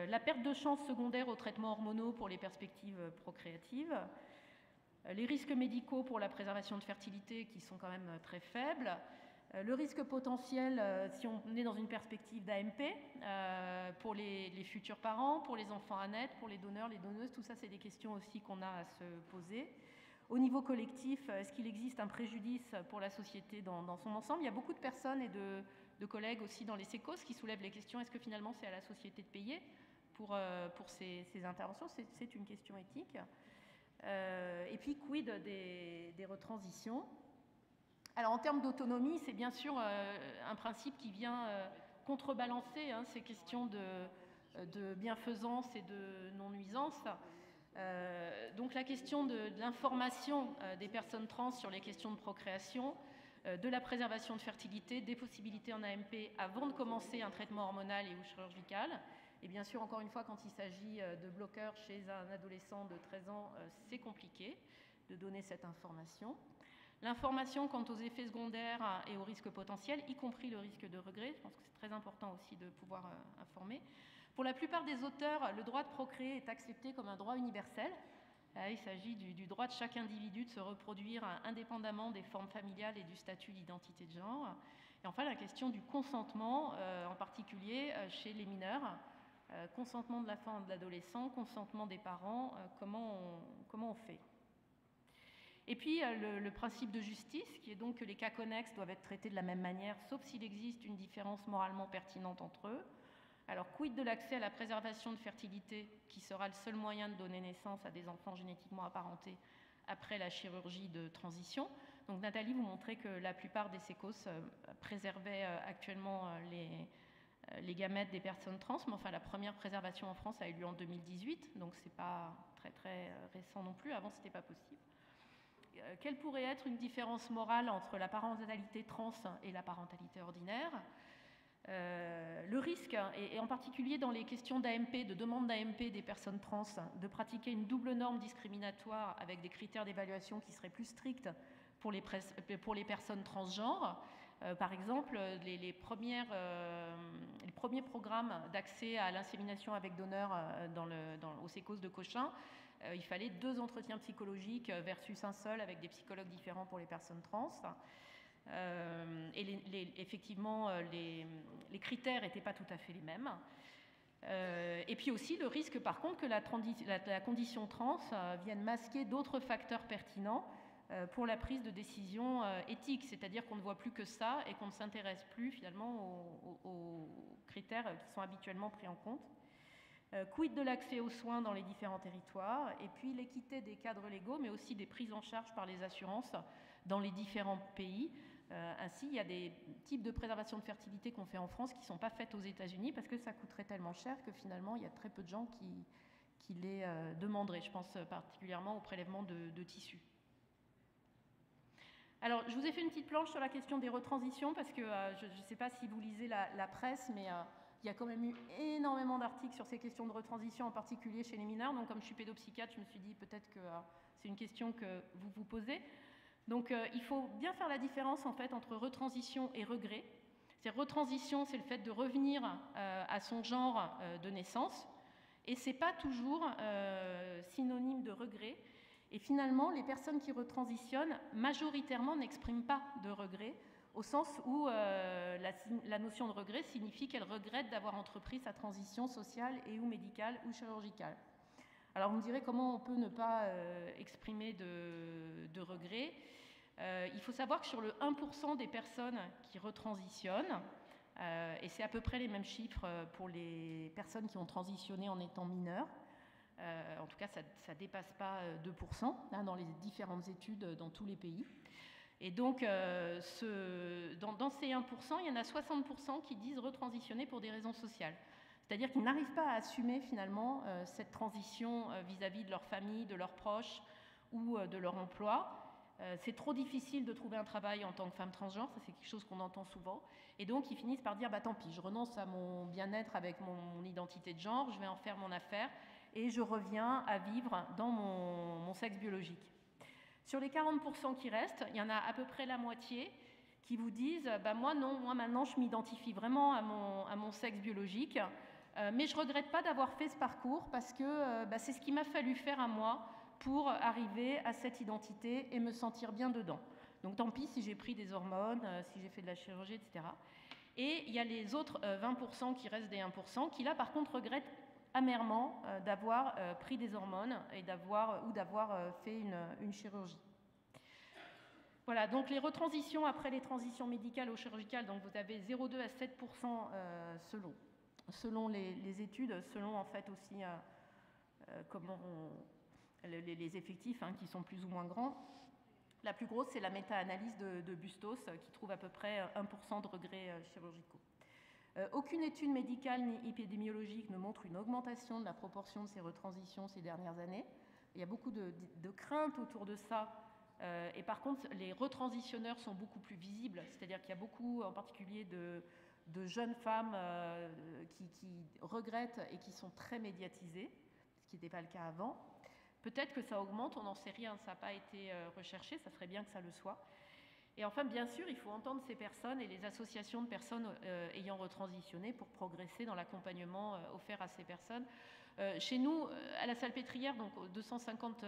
La perte de chance secondaire aux traitements hormonaux pour les perspectives procréatives. Les risques médicaux pour la préservation de fertilité qui sont quand même très faibles. Le risque potentiel, si on est dans une perspective d'AMP, pour les futurs parents, pour les enfants à naître, pour les donneurs, les donneuses, tout ça, c'est des questions aussi qu'on a à se poser. Au niveau collectif, est-ce qu'il existe un préjudice pour la société dans son ensemble? Il y a beaucoup de personnes et de collègues aussi dans les sécos qui soulèvent les questions. Est-ce que finalement c'est à la société de payer pour ces interventions? C'est une question éthique. Et puis, quid des retransitions? Alors en termes d'autonomie, c'est bien sûr un principe qui vient contrebalancer ces questions de bienfaisance et de non-nuisance. Donc la question de l'information des personnes trans sur les questions de procréation, de la préservation de fertilité, des possibilités en AMP avant de commencer un traitement hormonal et ou chirurgical. Et bien sûr, encore une fois, quand il s'agit de bloqueurs chez un adolescent de 13 ans, c'est compliqué de donner cette information. L'information quant aux effets secondaires et aux risques potentiels, y compris le risque de regret, je pense que c'est très important aussi de pouvoir informer. Pour la plupart des auteurs, le droit de procréer est accepté comme un droit universel. Il s'agit du droit de chaque individu de se reproduire indépendamment des formes familiales et du statut d'identité de genre. Et enfin, la question du consentement, en particulier chez les mineurs. Consentement de la femme et de l'adolescent, consentement des parents, comment on fait? Et puis, le principe de justice, qui est donc que les cas connexes doivent être traités de la même manière, sauf s'il existe une différence moralement pertinente entre eux. Alors, quid de l'accès à la préservation de fertilité, qui sera le seul moyen de donner naissance à des enfants génétiquement apparentés après la chirurgie de transition? Donc, Nathalie, vous montrez que la plupart des sécos préservaient actuellement les gamètes des personnes trans, mais enfin, la première préservation en France a eu lieu en 2018, donc c'est pas très très récent non plus, avant c'était pas possible. Quelle pourrait être une différence morale entre la parentalité trans et la parentalité ordinaire? Le risque, et en particulier dans les questions d'AMP, de demande d'AMP des personnes trans, de pratiquer une double norme discriminatoire avec des critères d'évaluation qui seraient plus stricts pour les personnes transgenres, Par exemple, les premiers programmes d'accès à l'insémination avec donneur au sécos de Cochin, il fallait 2 entretiens psychologiques versus un seul avec des psychologues différents pour les personnes trans. Et effectivement, les critères n'étaient pas tout à fait les mêmes. Et puis aussi le risque par contre que la condition trans vienne masquer d'autres facteurs pertinents pour la prise de décision éthique, c'est-à-dire qu'on ne voit plus que ça et qu'on ne s'intéresse plus finalement aux critères qui sont habituellement pris en compte. Quid de l'accès aux soins dans les différents territoires, et puis l'équité des cadres légaux, mais aussi des prises en charge par les assurances dans les différents pays. Ainsi, il y a des types de préservation de fertilité qu'on fait en France qui ne sont pas faites aux États-Unis parce que ça coûterait tellement cher que finalement, il y a très peu de gens qui les demanderaient. Je pense particulièrement au prélèvement de tissus. Alors, je vous ai fait une petite planche sur la question des retransitions parce que je ne sais pas si vous lisez la presse, mais il y a quand même eu énormément d'articles sur ces questions de retransition, en particulier chez les mineurs. Donc, comme je suis pédopsychiatre, je me suis dit peut-être que c'est une question que vous vous posez. Donc, il faut bien faire la différence en fait entre retransition et regret. Retransition, c'est le fait de revenir à son genre de naissance, et c'est pas toujours synonyme de regret. Et finalement, les personnes qui retransitionnent, majoritairement, n'expriment pas de regret, au sens où la notion de regret signifie qu'elle regrette d'avoir entrepris sa transition sociale et ou médicale ou chirurgicale. Alors vous me direz comment on peut ne pas exprimer de regret. Il faut savoir que sur le 1% des personnes qui retransitionnent, et c'est à peu près les mêmes chiffres pour les personnes qui ont transitionné en étant mineures, en tout cas ça ne dépasse pas 2% dans les différentes études dans tous les pays. Et donc dans ces 1%, il y en a 60% qui disent retransitionner pour des raisons sociales. C'est-à-dire qu'ils n'arrivent pas à assumer finalement cette transition vis-à-vis de leur famille, de leurs proches ou de leur emploi. C'est trop difficile de trouver un travail en tant que femme transgenre, ça c'est quelque chose qu'on entend souvent. Et donc ils finissent par dire tant pis, je renonce à mon bien-être avec mon identité de genre, je vais en faire mon affaire et je reviens à vivre dans mon sexe biologique. Sur les 40% qui restent, il y en a à peu près la moitié qui vous disent moi non, moi maintenant je m'identifie vraiment à mon sexe biologique. Mais je ne regrette pas d'avoir fait ce parcours parce que c'est ce qu'il m'a fallu faire à moi pour arriver à cette identité et me sentir bien dedans. Donc tant pis si j'ai pris des hormones, si j'ai fait de la chirurgie, etc. Et il y a les autres 20% qui restent des 1% qui là par contre regrettent amèrement d'avoir pris des hormones et d'avoir fait une chirurgie. Voilà, donc les retransitions après les transitions médicales ou chirurgicales, donc vous avez 0,2 à 7% selon les études, selon en fait aussi comment les effectifs qui sont plus ou moins grands. La plus grosse, c'est la méta-analyse de Bustos qui trouve à peu près 1% de regrets chirurgicaux. Aucune étude médicale ni épidémiologique ne montre une augmentation de la proportion de ces retransitions ces dernières années. Il y a beaucoup de craintes autour de ça. Et par contre, les retransitionneurs sont beaucoup plus visibles, c'est-à-dire qu'il y a beaucoup, en particulier, de jeunes femmes qui regrettent et qui sont très médiatisées, ce qui n'était pas le cas avant. Peut-être que ça augmente, on n'en sait rien, ça n'a pas été recherché, ça serait bien que ça le soit. Et enfin, bien sûr, il faut entendre ces personnes et les associations de personnes ayant retransitionné pour progresser dans l'accompagnement offert à ces personnes. Chez nous, à la Salpêtrière, donc 250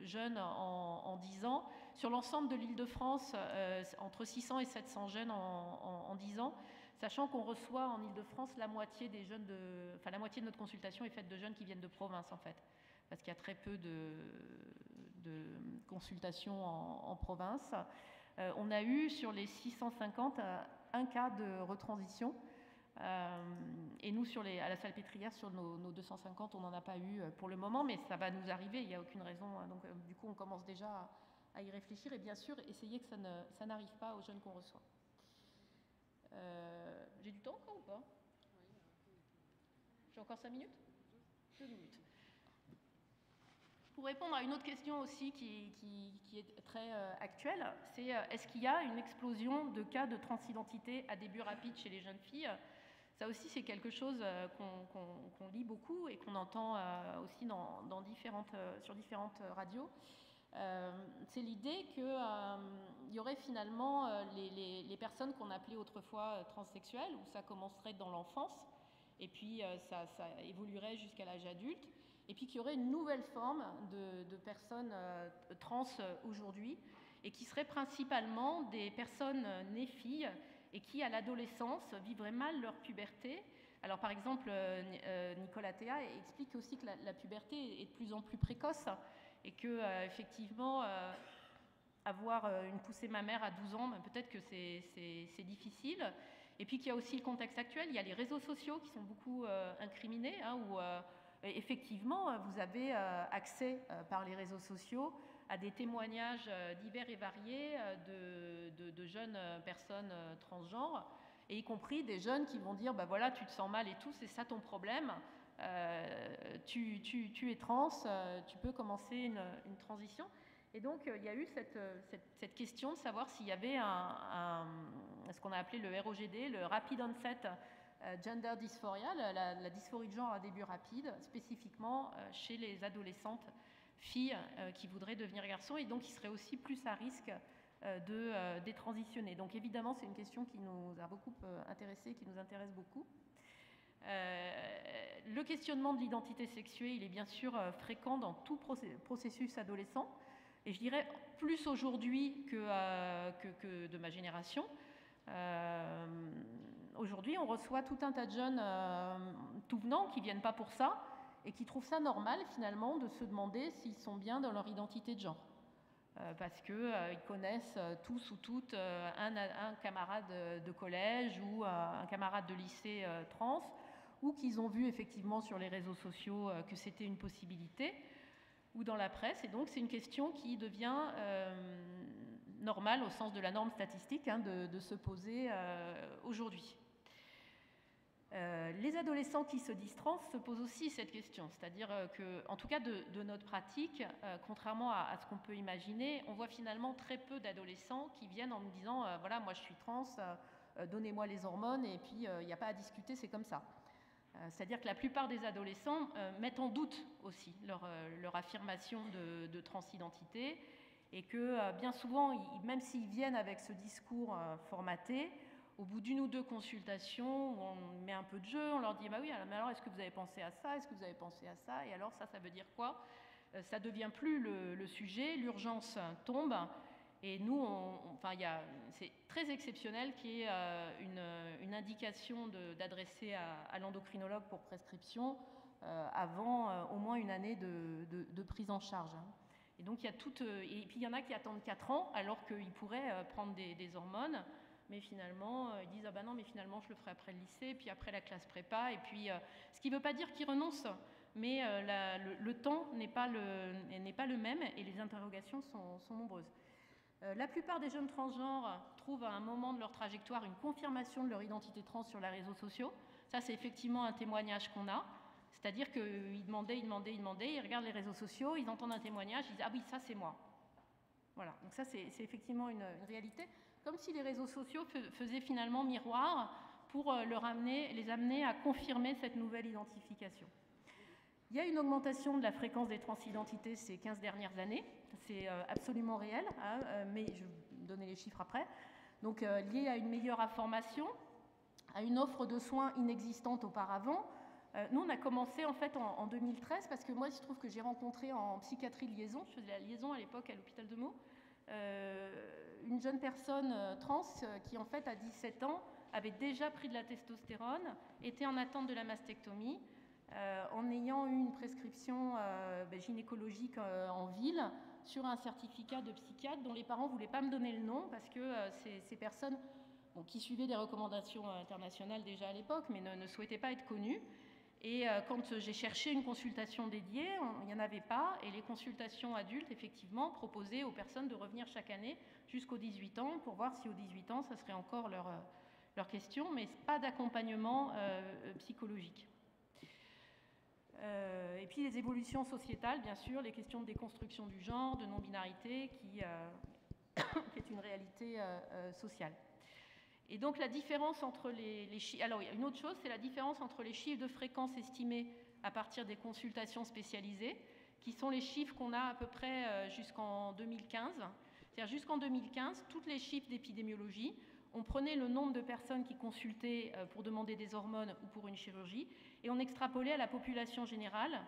jeunes en 10 ans. Sur l'ensemble de l'Île-de-France, entre 600 et 700 jeunes en 10 ans, sachant qu'on reçoit en Île-de-France la moitié des jeunes la moitié de notre consultation est faite de jeunes qui viennent de province, en fait. Parce qu'il y a très peu de consultations en province. On a eu sur les 650 un cas de retransition. Et nous, à la Salpêtrière, sur nos 250, on n'en a pas eu pour le moment, mais ça va nous arriver, il n'y a aucune raison. Donc, du coup, on commence déjà à y réfléchir et bien sûr, essayer que ça n'arrive pas aux jeunes qu'on reçoit. J'ai du temps encore ou pas? J'ai encore 5 minutes? 2 minutes. Pour répondre à une autre question aussi qui est très actuelle, c'est est-ce qu'il y a une explosion de cas de transidentité à début rapide chez les jeunes filles? Ça aussi, c'est quelque chose qu'on lit beaucoup et qu'on entend aussi sur différentes radios. C'est l'idée qu'il y aurait finalement les personnes qu'on appelait autrefois transsexuelles, où ça commencerait dans l'enfance, et puis ça évoluerait jusqu'à l'âge adulte, et puis qu'il y aurait une nouvelle forme de personnes trans aujourd'hui, et qui seraient principalement des personnes nées filles, et qui, à l'adolescence, vivraient mal leur puberté. Alors, par exemple, Nicolas Théa explique aussi que la puberté est de plus en plus précoce, et que, effectivement, avoir une poussée mammaire à 12 ans, peut-être que c'est difficile. Et puis qu'il y a aussi le contexte actuel, il y a les réseaux sociaux qui sont beaucoup incriminés, hein, où effectivement, vous avez accès par les réseaux sociaux à des témoignages divers et variés de jeunes personnes transgenres, et y compris des jeunes qui vont dire, bah voilà, tu te sens mal et tout, c'est ça ton problème, tu es trans, tu peux commencer une transition. Et donc, il y a eu cette question de savoir s'il y avait ce qu'on a appelé le ROGD, le Rapid Onset Gender Dysphoria, la dysphorie de genre à début rapide, spécifiquement chez les adolescentes filles qui voudraient devenir garçons, et donc qui seraient aussi plus à risque de détransitionner. Donc évidemment, c'est une question qui nous a beaucoup intéressés, qui nous intéresse beaucoup. Le questionnement de l'identité sexuée, il est bien sûr fréquent dans tout processus adolescent, et je dirais plus aujourd'hui que de ma génération. Aujourd'hui, on reçoit tout un tas de jeunes tout venants qui ne viennent pas pour ça et qui trouvent ça normal finalement de se demander s'ils sont bien dans leur identité de genre. Parce qu'ils connaissent tous ou toutes un camarade de collège ou un camarade de lycée trans, ou qu'ils ont vu effectivement sur les réseaux sociaux que c'était une possibilité, ou dans la presse. Et donc c'est une question qui devient normale au sens de la norme statistique, hein, de se poser aujourd'hui. Les adolescents qui se disent trans se posent aussi cette question, c'est-à-dire que, en tout cas de notre pratique, contrairement à ce qu'on peut imaginer, on voit finalement très peu d'adolescents qui viennent en me disant voilà, moi je suis trans, donnez-moi les hormones, et puis il n'y a pas à discuter, c'est comme ça. C'est-à-dire que la plupart des adolescents mettent en doute aussi leur affirmation de transidentité, et que bien souvent, même s'ils viennent avec ce discours formaté, au bout d'une ou deux consultations, où on met un peu de jeu, on leur dit bah oui, mais alors est-ce que vous avez pensé à ça, est-ce que vous avez pensé à ça, et alors ça veut dire quoi? Ça ne devient plus le sujet, l'urgence tombe, et nous, c'est très exceptionnel qu'il y ait une indication d'adresser à l'endocrinologue pour prescription avant au moins une année de prise en charge. Et donc, et puis il y en a qui attendent 4 ans alors qu'ils pourraient prendre des hormones. Mais finalement, ils disent ah ben non, mais finalement je le ferai après le lycée, puis après la classe prépa, et puis ce qui ne veut pas dire qu'ils renoncent, mais le temps n'est pas le même, et les interrogations sont nombreuses. La plupart des jeunes transgenres trouvent à un moment de leur trajectoire une confirmation de leur identité trans sur les réseaux sociaux. Ça, c'est effectivement un témoignage qu'on a, c'est-à-dire qu'ils demandaient, ils regardent les réseaux sociaux, ils entendent un témoignage, ils disent ah oui, ça c'est moi. Voilà, donc ça c'est effectivement une réalité. Comme si les réseaux sociaux faisaient finalement miroir pour les amener à confirmer cette nouvelle identification. Il y a une augmentation de la fréquence des transidentités ces 15 dernières années, c'est absolument réel, hein, mais je vais vous donner les chiffres après. Donc lié à une meilleure information, à une offre de soins inexistante auparavant. Nous, on a commencé en fait en 2013, parce que moi, il se trouve que j'ai rencontré en psychiatrie liaison, je faisais la liaison à l'époque à l'hôpital de Meaux, une jeune personne trans qui en fait à 17 ans avait déjà pris de la testostérone, était en attente de la mastectomie, en ayant eu une prescription gynécologique en ville sur un certificat de psychiatre dont les parents ne voulaient pas me donner le nom parce que ces personnes qui suivaient des recommandations internationales déjà à l'époque mais ne souhaitaient pas être connues. Et quand j'ai cherché une consultation dédiée, il n'y en avait pas. Et les consultations adultes, effectivement, proposaient aux personnes de revenir chaque année jusqu'aux 18 ans pour voir si aux 18 ans, ça serait encore leur question, mais pas d'accompagnement psychologique. Et puis les évolutions sociétales, bien sûr, les questions de déconstruction du genre, de non-binarité, qui est une réalité sociale. Et donc la différence entre les chiffres... Alors il y a une autre chose, c'est la différence entre les chiffres de fréquence estimés à partir des consultations spécialisées, qui sont les chiffres qu'on a à peu près jusqu'en 2015. C'est-à-dire jusqu'en 2015, tous les chiffres d'épidémiologie, on prenait le nombre de personnes qui consultaient pour demander des hormones ou pour une chirurgie, et on extrapolait à la population générale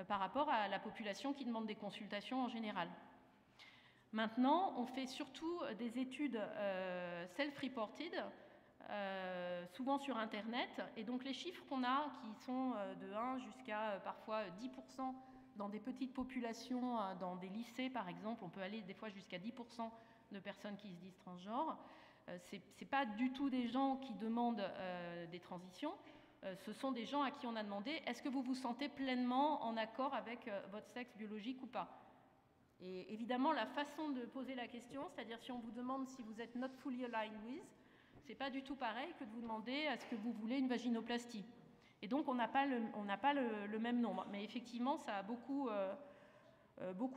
par rapport à la population qui demande des consultations en général. Maintenant, on fait surtout des études self-reported, souvent sur Internet, et donc les chiffres qu'on a, qui sont de 1 jusqu'à parfois 10% dans des petites populations, dans des lycées par exemple, on peut aller des fois jusqu'à 10% de personnes qui se disent transgenres. C'est pas du tout des gens qui demandent des transitions, ce sont des gens à qui on a demandé est-ce que vous vous sentez pleinement en accord avec votre sexe biologique ou pas. Et évidemment, la façon de poser la question, c'est-à-dire si on vous demande si vous êtes not fully aligned with, c'est pas du tout pareil que de vous demander est-ce que vous voulez une vaginoplastie. Et donc on n'a pas le même nombre. Mais effectivement, ça a beaucoup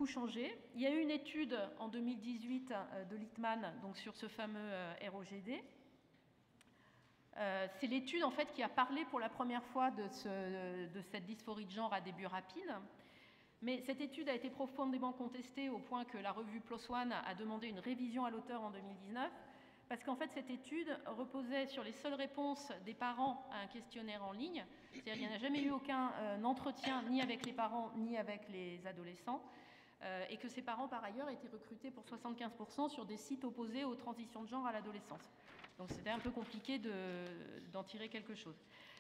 changé. Il y a eu une étude en 2018 de Littmann donc sur ce fameux ROGD. C'est l'étude en fait qui a parlé pour la première fois de cette dysphorie de genre à début rapide. Mais cette étude a été profondément contestée au point que la revue PLOS ONE a demandé une révision à l'auteur en 2019, parce qu'en fait cette étude reposait sur les seules réponses des parents à un questionnaire en ligne, c'est-à-dire qu'il n'y en a jamais eu aucun entretien ni avec les parents ni avec les adolescents, et que ces parents par ailleurs étaient recrutés pour 75% sur des sites opposés aux transitions de genre à l'adolescence. Donc c'était un peu compliqué d'en tirer quelque chose.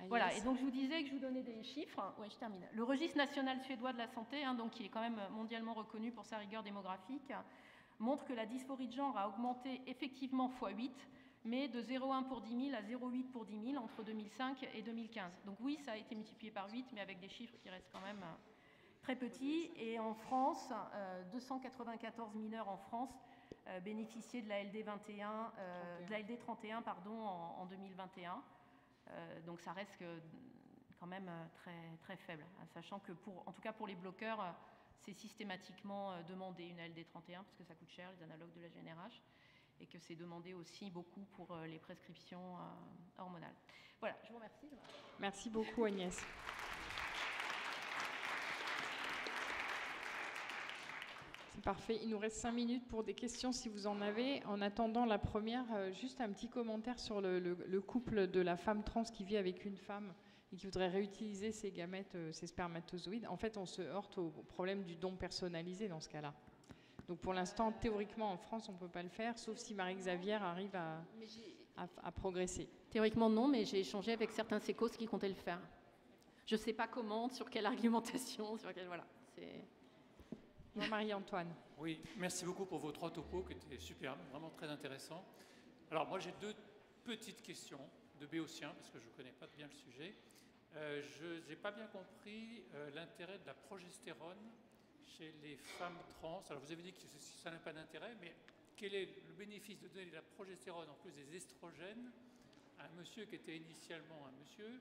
Voilà, et donc je vous disais que je vous donnais des chiffres. Oui, je termine. Le registre national suédois de la santé, donc, qui est quand même mondialement reconnu pour sa rigueur démographique, montre que la dysphorie de genre a augmenté effectivement x8, mais de 0,1 pour 10 000 à 0,8 pour 10 000 entre 2005 et 2015. Donc oui, ça a été multiplié par 8, mais avec des chiffres qui restent quand même très petits. Et en France, 294 mineurs en France bénéficiaient de la LD 21, de la LD 31 pardon, en 2021. Donc ça reste quand même très, très faible, sachant que en tout cas pour les bloqueurs, c'est systématiquement demandé une LD 31 parce que ça coûte cher, les analogues de la GnRH, et que c'est demandé aussi beaucoup pour les prescriptions hormonales. Voilà, je vous remercie. Merci beaucoup Agnès. C'est parfait. Il nous reste 5 minutes pour des questions si vous en avez. En attendant la première, juste un petit commentaire sur le couple de la femme trans qui vit avec une femme et qui voudrait réutiliser ses gamètes, ses spermatozoïdes. En fait, on se heurte au problème du don personnalisé dans ce cas-là. Donc pour l'instant, théoriquement, en France, on ne peut pas le faire, sauf si Marie-Xavier arrive à progresser. Théoriquement, non, mais j'ai échangé avec certains sécos qui comptaient le faire. Je ne sais pas comment, sur quelle argumentation, sur quelle... Voilà, c'est... Marie-Antoine. Oui, merci beaucoup pour vos 3 topos qui étaient superbes, vraiment très intéressants. Alors moi j'ai 2 petites questions de béotien, parce que je ne connais pas bien le sujet. Je n'ai pas bien compris l'intérêt de la progestérone chez les femmes trans. Alors vous avez dit que ça n'a pas d'intérêt, mais quel est le bénéfice de donner de la progestérone en plus des estrogènes à un monsieur qui était initialement un monsieur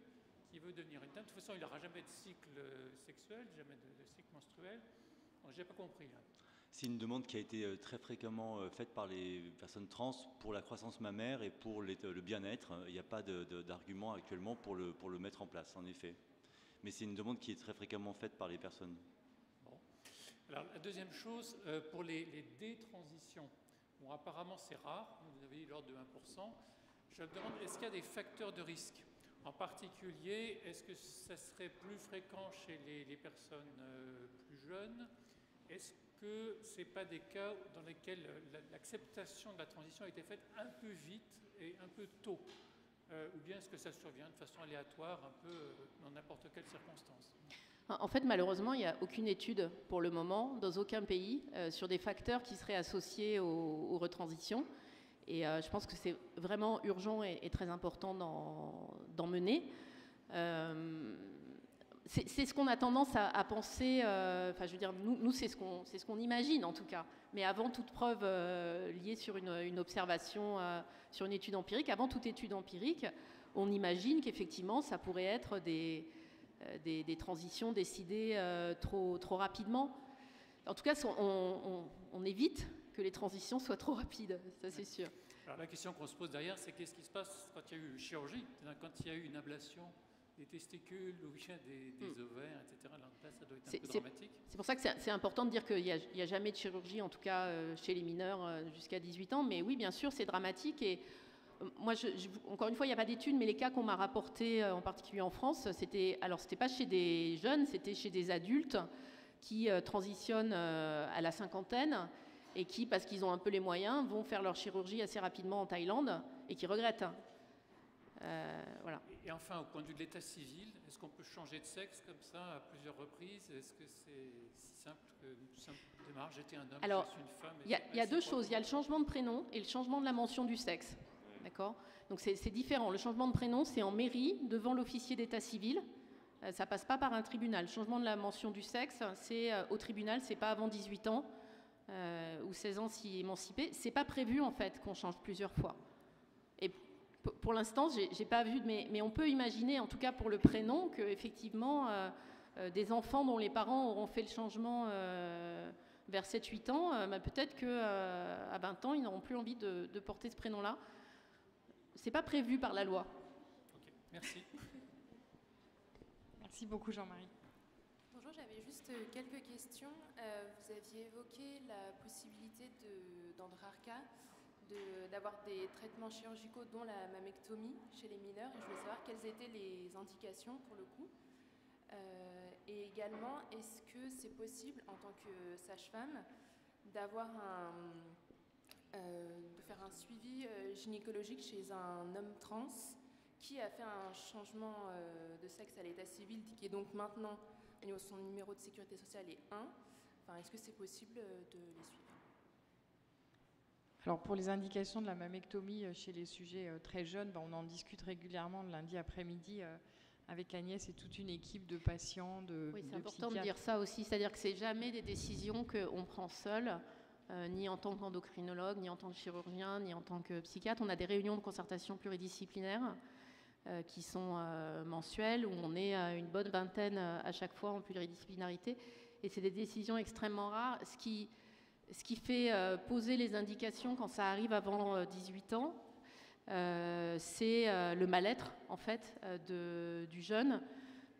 qui veut devenir une dame? De toute façon, il n'aura jamais de cycle sexuel, jamais de cycle menstruel. Je n'ai pas compris. C'est une demande qui a été très fréquemment faite par les personnes trans pour la croissance mammaire et pour le bien-être. Il n'y a pas d'argument actuellement pour le mettre en place, en effet. Mais c'est une demande qui est très fréquemment faite par les personnes. Bon. Alors, la deuxième chose, pour les détransitions, bon, apparemment c'est rare, vous avez dit l'ordre de 1%. Je me demande, est-ce qu'il y a des facteurs de risque? En particulier, est-ce que ça serait plus fréquent chez les personnes plus jeunes? Est-ce que ce n'est pas des cas dans lesquels l'acceptation de la transition a été faite un peu vite et un peu tôt? Ou bien est-ce que ça survient de façon aléatoire, un peu dans n'importe quelle circonstance? En fait, malheureusement, il n'y a aucune étude pour le moment, dans aucun pays, sur des facteurs qui seraient associés aux retransitions. Et je pense que c'est vraiment urgent et très important d'en mener. C'est ce qu'on a tendance à penser, enfin je veux dire, nous c'est ce qu'on imagine en tout cas, mais avant toute preuve liée sur une observation, sur une étude empirique, avant toute étude empirique, on imagine qu'effectivement ça pourrait être des transitions décidées trop rapidement. En tout cas, on évite que les transitions soient trop rapides, ça c'est sûr. Alors la question qu'on se pose derrière, c'est qu'est-ce qui se passe quand il y a eu chirurgie, quand il y a eu une ablation des testicules, où il y a des ovaires, etc. Là, ça doit être un peu dramatique. C'est pour ça que c'est important de dire qu'il n'y a jamais de chirurgie, en tout cas chez les mineurs jusqu'à 18 ans. Mais oui, bien sûr, c'est dramatique. Et moi, encore une fois, il n'y a pas d'études, mais les cas qu'on m'a rapportés, en particulier en France, c'était pas chez des jeunes, c'était chez des adultes qui transitionnent à la cinquantaine et qui, parce qu'ils ont un peu les moyens, vont faire leur chirurgie assez rapidement en Thaïlande et qui regrettent. Voilà. Et enfin, au point de vue de l'état civil, est-ce qu'on peut changer de sexe comme ça à plusieurs reprises? Est-ce que c'est si simple qu'une simple démarche? J'étais un homme, alors, je suis une femme. Il y a deux choses. Il y a le changement de prénom et le changement de la mention du sexe. D'accord? Donc c'est différent. Le changement de prénom, c'est en mairie, devant l'officier d'état civil. Ça passe pas par un tribunal. Le changement de la mention du sexe, c'est au tribunal, c'est pas avant 18 ans ou 16 ans si émancipé. C'est pas prévu en fait qu'on change plusieurs fois. Et pour l'instant, j'ai pas vu, mais on peut imaginer, en tout cas pour le prénom, que effectivement des enfants dont les parents auront fait le changement vers 7-8 ans, peut-être qu'à 20 ans, ils n'auront plus envie de porter ce prénom-là. C'est pas prévu par la loi. Ok, merci. Merci beaucoup Jean-Marie. Bonjour, j'avais juste quelques questions. Vous aviez évoqué la possibilité d'André Arca d'avoir des traitements chirurgicaux dont la mammectomie chez les mineurs. Et je voulais savoir quelles étaient les indications pour le coup. Et également, est-ce que c'est possible en tant que sage-femme d'avoir de faire un suivi gynécologique chez un homme trans qui a fait un changement de sexe à l'état civil, qui est donc maintenant, au niveau de son numéro de sécurité sociale, est 1. Enfin, est-ce que c'est possible de les suivre? Alors pour les indications de la mammectomie chez les sujets très jeunes, on en discute régulièrement le lundi après-midi avec Agnès et toute une équipe de patients, de Oui, c'est important psychiatres. de dire ça aussi, c'est-à-dire que c'est jamais des décisions qu'on prend seul, ni en tant qu'endocrinologue, ni en tant que chirurgien, ni en tant que psychiatre. On a des réunions de concertation pluridisciplinaires qui sont mensuelles, où on est une bonne vingtaine à chaque fois en pluridisciplinarité, et c'est des décisions extrêmement rares. Ce qui fait poser les indications quand ça arrive avant 18 ans, c'est le mal-être en fait du jeune.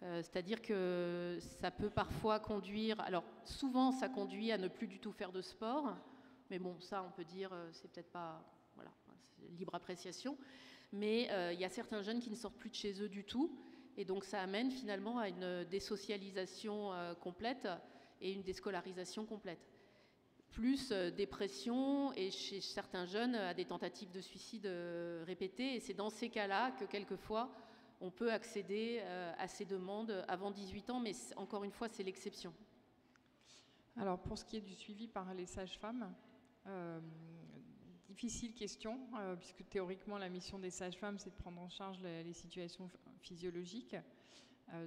C'est-à-dire que ça peut parfois conduire, alors souvent ça conduit à ne plus du tout faire de sport, mais bon, ça on peut dire c'est peut-être pas, voilà, c'est libre appréciation, mais il y a certains jeunes qui ne sortent plus de chez eux du tout, et donc ça amène finalement à une désocialisation complète et une déscolarisation complète. Plus dépression, et chez certains jeunes à des tentatives de suicide répétées, et c'est dans ces cas-là que quelquefois on peut accéder à ces demandes avant 18 ans, mais encore une fois, c'est l'exception. Alors, pour ce qui est du suivi par les sages-femmes, difficile question, puisque théoriquement, la mission des sages-femmes, c'est de prendre en charge les situations physiologiques.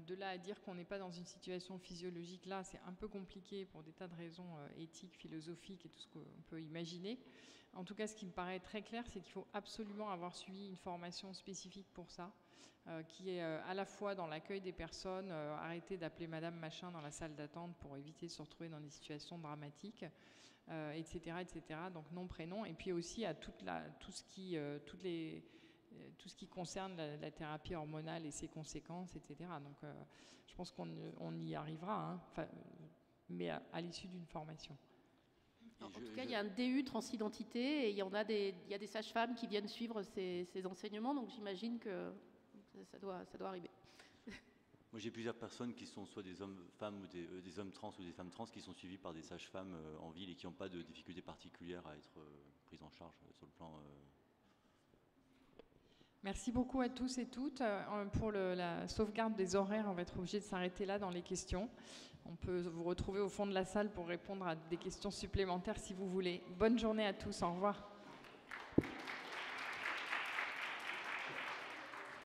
De là à dire qu'on n'est pas dans une situation physiologique, là, c'est un peu compliqué pour des tas de raisons éthiques, philosophiques et tout ce qu'on peut imaginer. En tout cas, ce qui me paraît très clair, c'est qu'il faut absolument avoir suivi une formation spécifique pour ça, qui est à la fois dans l'accueil des personnes, arrêter d'appeler Madame Machin dans la salle d'attente pour éviter de se retrouver dans des situations dramatiques, etc., etc. Donc nom, prénom, et puis aussi à tout ce qui concerne la thérapie hormonale et ses conséquences, etc. Donc je pense qu'on y arrivera, hein, mais à l'issue d'une formation. En tout cas, il y a un DU transidentité et il y a des sages-femmes qui viennent suivre ces enseignements, donc j'imagine que ça doit arriver. Moi, j'ai plusieurs personnes qui sont soit des hommes-femmes ou des hommes trans ou des femmes trans qui sont suivis par des sages-femmes en ville et qui n'ont pas de difficultés particulières à être prises en charge sur le plan... Merci beaucoup à tous et toutes. Pour la sauvegarde des horaires, on va être obligé de s'arrêter là dans les questions. On peut vous retrouver au fond de la salle pour répondre à des questions supplémentaires si vous voulez. Bonne journée à tous, au revoir.